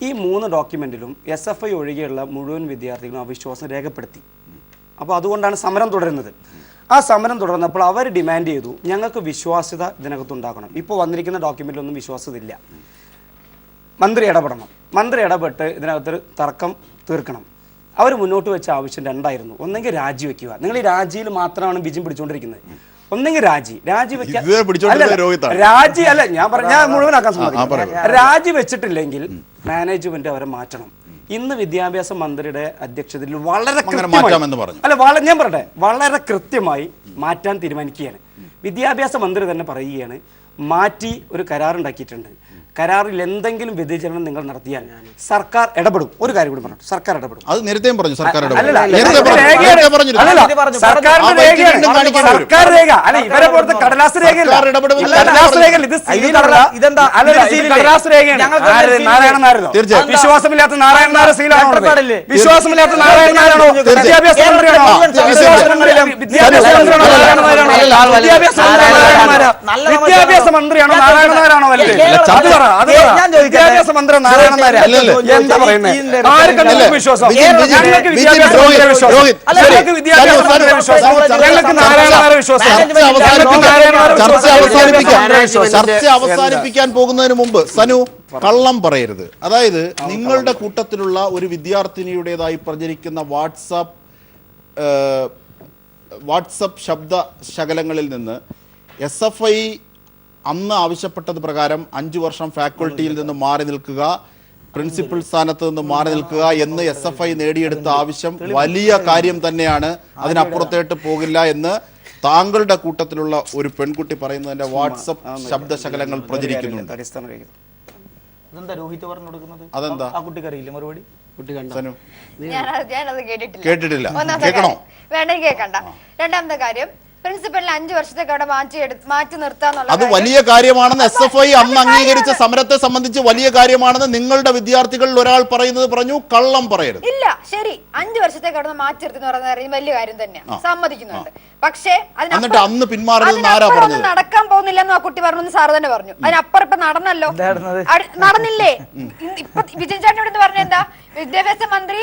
ഈ 3 ഡോക്യുമെന്റിലും SFI ഒഴികെയുള്ള മുഴുവൻ വിദ്യാർത്ഥികളും അവിശ്വാസം രേഖപ്പെടുത്തി. അപ്പോൾ അതുകൊണ്ടാണ് സമരം തുടരുന്നത്. ആ സമരം തുടർന്നപ്പോൾ അവർ ഡിമാൻഡ് ചെയ്തു ഞങ്ങൾക്ക് വിശ്വാസ്യത ഇതിനകത്ത് ഉണ്ടാക്കണം. ഇപ്പോൾ വന്നിരിക്കുന്ന ഡോക്യുമെന്റിലൊന്നും വിശ്വാസ്യത ഇല്ല, മന്ത്രി ഇടപെടണം, മന്ത്രി ഇടപെട്ട് ഇതിനകത്തൊരു തർക്കം തീർക്കണം. അവർ മുന്നോട്ട് വെച്ച ആവശ്യം 2 ആയിരുന്നു. ഒന്നെങ്കിൽ രാജിവെക്കുക, നിങ്ങൾ ഈ രാജിയിൽ മാത്രമാണ് ബിജിം പിടിച്ചുകൊണ്ടിരിക്കുന്നത്. ഒന്നെങ്കിൽ രാജിവെക്കാൻ രാജി അല്ല, ഞാൻ മുഴുവനാക്കാൻ ശ്രമിക്കും. രാജി വെച്ചിട്ടില്ലെങ്കിൽ മാനേജ്മെന്റ് അവരെ മാറ്റണം. ഇന്ന് വിദ്യാഭ്യാസ മന്ത്രിയുടെ അധ്യക്ഷതയിൽ വളരെ ഞാൻ പറയട്ടെ, വളരെ കൃത്യമായി മാറ്റാൻ തീരുമാനിക്കുകയാണ്. വിദ്യാഭ്യാസ മന്ത്രി തന്നെ പറയുകയാണ് മാറ്റി ഒരു കരാറുണ്ടാക്കിയിട്ടുണ്ട്, കരാറിൽ എന്തെങ്കിലും വ്യതിചലനം നിങ്ങൾ നടത്തിയാൽ സർക്കാർ ഇടപെടും. ഒരു കാര്യം കൂടി പറഞ്ഞു, സർക്കാർ ഇടപെടും. അത് നേരത്തെയും പറഞ്ഞു, സർക്കാർ സർക്കാർ രേഖ അല്ല, ഇവരെ പോലത്തെ കടലാസ് രേഖയല്ല, കടലാസ് രേഖ. ഇതെന്താ കടലാസ് രേഖയാണ്. വിശ്വാസമില്ലാത്ത നാരായണ നായർ സീലാണോ? വിശ്വാസമില്ലാത്ത നാരായണ നായരാണോ വിദ്യാഭ്യാസ മന്ത്രിയാണോ? വിദ്യാഭ്യാസ മന്ത്രിയാണോ നാരായണ നായരാണോ? വിദ്യാഭ്യാസ മന്ത്രി നാരായണ നായർ എന്താ പറയുന്നത്? ആർക്കെങ്കിലും വിശ്വാസം? ഞങ്ങൾക്ക് വിദ്യാഭ്യാസ മന്ത്രിയെ വിശ്വാസം, ഞങ്ങൾക്ക് വിദ്യാഭ്യാസ മന്ത്രിയെ വിശ്വാസം, ഞങ്ങൾക്ക് നാരായണ നായരെ വിശ്വാസം. ചർച്ച അവസാനിപ്പിക്കാൻ പോകുന്നതിന് മുമ്പ് സനു കള്ളം പറയരുത്. അതായത് നിങ്ങളുടെ കൂട്ടത്തിലുള്ള ഒരു വിദ്യാർത്ഥിനിയുടേതായി പ്രചരിക്കുന്ന വാട്സപ്പ് ശബ്ദ ശകലങ്ങളിൽ നിന്ന് SFI അന്ന് ആവശ്യപ്പെട്ടത് പ്രകാരം 5 വർഷം ഫാക്കൽറ്റിയിൽ നിന്ന് മാറി നിൽക്കുക, പ്രിൻസിപ്പൽ സ്ഥാനത്ത് നിന്ന് മാറി നിൽക്കുക എന്ന് SFI നേടിയെടുത്ത ആവശ്യം വലിയ കാര്യം തന്നെയാണ്, അതിനപ്പുറത്തേട്ട് പോകില്ല എന്ന് താങ്കളുടെ കൂട്ടത്തിലുള്ള ഒരു പെൺകുട്ടി പറയുന്നതിന്റെ വാട്സപ്പ് ശബ്ദശകലങ്ങൾ പ്രചരിക്കുന്നുണ്ട്. അതെന്താ രോഹിത് പറഞ്ഞു കൊടുക്കുന്നത്? അതെന്താ ആ കുട്ടിക്ക് അറിയില്ല മറുപടി? ഞാനത് കേട്ടിട്ടില്ല. കേൾക്കണോ? വേണ്ട, കേൾക്കണ്ട. രണ്ടാമത്തെ കാര്യം, പ്രിൻസിപ്പലിന് 5 വർഷത്തേക്ക് അവിടെ മാറ്റി നിർത്താന്നുള്ള അത് വലിയ കാര്യമാണെന്ന് SFI അന്ന് അംഗീകരിച്ച സമരത്തെ സംബന്ധിച്ച് വലിയ കാര്യമാണെന്ന് നിങ്ങളുടെ വിദ്യാർത്ഥികളിൽ ഒരാൾ പറഞ്ഞു. കള്ളം പറയരുത്. ഇല്ല, ശരി, 5 വർഷത്തേക്ക് അവിടെ മാറ്റി നിർത്തി എന്ന് പറയുന്നത് വലിയ കാര്യം തന്നെയാണ്, സമ്മതിക്കുന്നുണ്ട്. പക്ഷേ അന്ന് പിന്മാറുന്നത് ആരാ പറഞ്ഞത്? നടക്കാൻ പോകുന്നില്ല എന്ന് ആ കുട്ടി പറഞ്ഞു, സാറ് തന്നെ പറഞ്ഞു. അതിനപ്പുറം ഇപ്പൊ നടന്നല്ലോ, നടന്നില്ലേ? ഇപ്പൊ വിജയൻ ചേട്ടനോട് പറഞ്ഞ എന്താ? വിദ്യാഭ്യാസ മന്ത്രി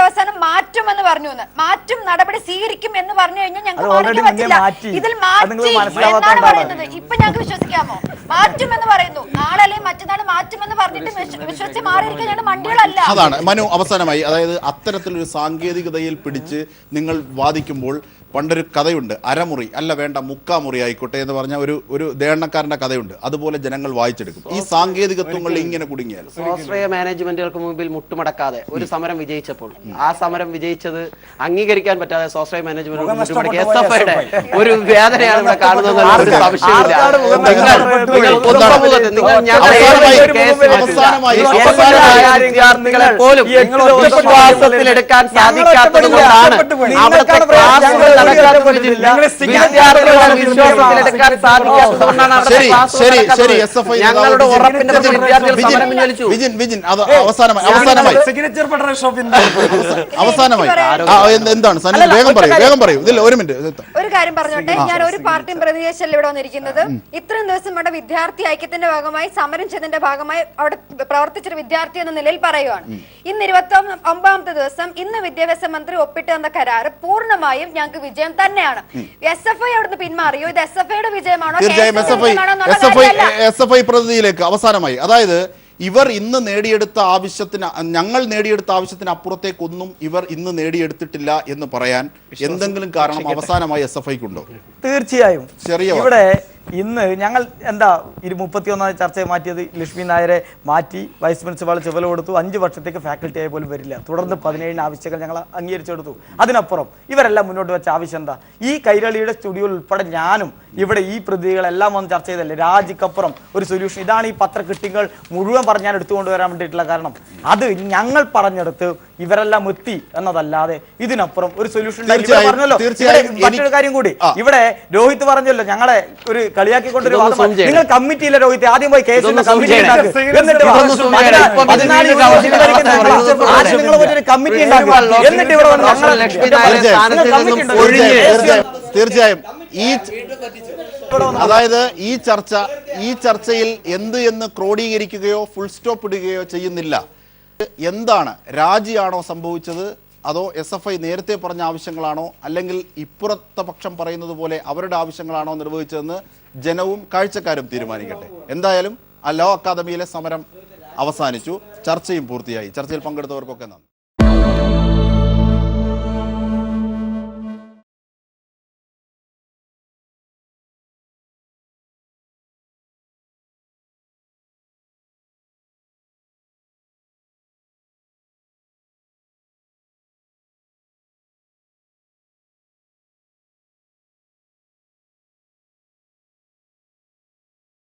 അവസാനം മാറ്റുമെന്ന് പറഞ്ഞു, മാറ്റും നടപടി സ്വീകരിക്കും എന്ന് പറഞ്ഞു കഴിഞ്ഞാൽ ഞങ്ങൾക്ക് പറ്റില്ല. ഇതിൽ മാറ്റി എന്നാണ് പറയുന്നത്. ഇപ്പൊ ഞങ്ങൾക്ക് വിശ്വസിക്കാമോ? മാറ്റുമെന്ന് പറയുന്നു, നാളെ അല്ലെങ്കിൽ മറ്റന്നാൾ മാറ്റുമെന്ന് പറഞ്ഞിട്ട് വിശ്വസിച്ച് മാറിയിരിക്കാൻ ഞങ്ങളുടെ മണ്ടികളല്ല. അതാണ് മനു. അവസാനമായി, അതായത് അത്തരത്തിലൊരു സാങ്കേതികതയിൽ പിടിച്ച് നിങ്ങൾ വാദിക്കുമ്പോൾ പണ്ടൊരു കഥയുണ്ട്, അരമുറി അല്ല വേണ്ട മുക്കാമുറി ആയിക്കോട്ടെ എന്ന് പറഞ്ഞ ഒരു ദേണ്ണക്കാരന്റെ കഥയുണ്ട്. അതുപോലെ ജനങ്ങൾ വായിച്ചെടുക്കും. ഈ സാങ്കേതികത്വങ്ങളിൽ ഇങ്ങനെ കുടുങ്ങിയാൽ സ്വാശ്രയ മാനേജ്മെന്റുകൾക്ക് മുമ്പിൽ മുട്ടുമടക്കാതെ ഒരു സമരം വിജയിച്ചപ്പോൾ ആ സമരം വിജയിച്ചത് അംഗീകരിക്കാൻ പറ്റാതെ സ്വാശ്രയ മാനേജ്മെന്റ് മുട്ടുമടക്കി SFIയുടെ ഒരു വേദനയാണ് ഇവിടെ കാണുന്നത്. ഒരു സംശയമില്ല. വിദ്യാർത്ഥികളെ പോലും വിശ്വാസത്തിലെടുക്കാൻ സാധിക്കാത്തത് കൊണ്ടാണ് അവിടുത്തെ ക്ലാസുകൾ ഞങ്ങളുടെ ഉറപ്പിന്റെ എന്താണ് വേഗം പറയൂ. ഇതിൽ ഒരു മിനിറ്റ് ഒരു കാര്യം പറഞ്ഞോട്ടെ. ഞാൻ ഒരു പാർട്ടിയും പ്രതിനിധിയല്ല ഇവിടെ വന്നിരിക്കുന്നത്. ഇത്രയും ദിവസം ഇവിടെ വിദ്യാർത്ഥി ഐക്യത്തിന്റെ ഭാഗമായി സമരം ചെയ്തതിന്റെ ഭാഗമായി അവിടെ പ്രവർത്തിച്ചൊരു വിദ്യാർത്ഥി എന്ന നിലയിൽ പറയുകയാണ്. ഇന്ന് 29ാമത്തെ ദിവസം ഇന്ന് വിദ്യാഭ്യാസ മന്ത്രി ഒപ്പിട്ട് തന്ന കരാറ് പൂർണ്ണമായും ഞങ്ങൾക്ക് വിജയം തന്നെയാണ്. SFI അവിടുന്ന് പിന്മാറിയോ? ഇത് SFIയുടെ വിജയമാണോ? തീർച്ചയായും SFI പ്രതിനിധിയിലേക്ക് അവസാനമായി, അതായത് ഇവർ ഇന്ന് നേടിയെടുത്ത ആവശ്യത്തിന്, ഞങ്ങൾ നേടിയെടുത്ത ആവശ്യത്തിന് അപ്പുറത്തേക്കൊന്നും ഇവർ ഇന്ന് നേടിയെടുത്തിട്ടില്ല എന്ന് പറയാൻ എന്തെങ്കിലും കാരണം അവസാനമായി SFIക്കുണ്ടോ? തീർച്ചയായും. ചെറിയ ഇവിടെ ഇന്ന് ഞങ്ങൾ എന്താ 31 ചർച്ചയെ മാറ്റിയത്? ലക്ഷ്മി നായരെ മാറ്റി വൈസ് പ്രിൻസിപ്പാൾ ചുമതല കൊടുത്തു. 5 വർഷത്തേക്ക് ഫാക്കൽറ്റി ആയി പോലും വരില്ല. തുടർന്ന് 17 ആവശ്യങ്ങൾ ഞങ്ങൾ അംഗീകരിച്ചെടുത്തു. അതിനപ്പുറം ഇവരെല്ലാം മുന്നോട്ട് വെച്ച ആവശ്യം എന്താ? ഈ കൈരളിയുടെ സ്റ്റുഡിയോയിൽ ഉൾപ്പെടെ ഞാനും ഇവിടെ ഈ പ്രതികളെല്ലാം വന്ന് ചർച്ച ചെയ്തല്ലേ, രാജിക്കപ്പുറം ഒരു സൊല്യൂഷൻ. ഇതാണ് ഈ പത്രക്കിട്ടിങ്ങൾ മുഴുവൻ പറഞ്ഞ് ഞാൻ എടുത്തുകൊണ്ടുവരാൻ വേണ്ടിയിട്ടുള്ള കാരണം. അത് ഞങ്ങൾ പറഞ്ഞെടുത്ത് ഇവരെല്ലാം എത്തി എന്നതല്ലാതെ ഇതിനപ്പുറം ഒരു സൊല്യൂഷൻ പറഞ്ഞല്ലോ. മറ്റൊരു കാര്യം കൂടി, ഇവിടെ രോഹിത് പറഞ്ഞല്ലോ ഞങ്ങളെ ഒരു കളിയാക്കിക്കൊണ്ടൊരു വാദം. നിങ്ങൾ കമ്മിറ്റിയിലെ രോഹിത് ആദ്യം പോയി കേസിന്റെ കമ്മിറ്റി ഉണ്ടാക്കി, എന്നിട്ട് കമ്മിറ്റി ഉണ്ടാക്കി, എന്നിട്ട് ഇവിടെ തീർച്ചയായും അതായത് ഈ ചർച്ചയിൽ എന്ത് എന്ന് ക്രോഡീകരിക്കുകയോ ഫുൾ സ്റ്റോപ്പ് ഇടുകയോ ചെയ്യുന്നില്ല. എന്താണ്, രാജിയാണോ സംഭവിച്ചത്, അതോ SFI നേരത്തെ പറഞ്ഞ ആവശ്യങ്ങളാണോ, അല്ലെങ്കിൽ ഇപ്പുറത്തെ പക്ഷം പറയുന്നത് പോലെ അവരുടെ ആവശ്യങ്ങളാണോ നിർവഹിച്ചതെന്ന് ജനവും കാഴ്ചക്കാരും തീരുമാനിക്കട്ടെ. എന്തായാലും ലോ അക്കാദമിയിലെ സമരം അവസാനിച്ചു, ചർച്ചയും പൂർത്തിയായി. ചർച്ചയിൽ പങ്കെടുത്തവർക്കൊക്കെ നന്ദി.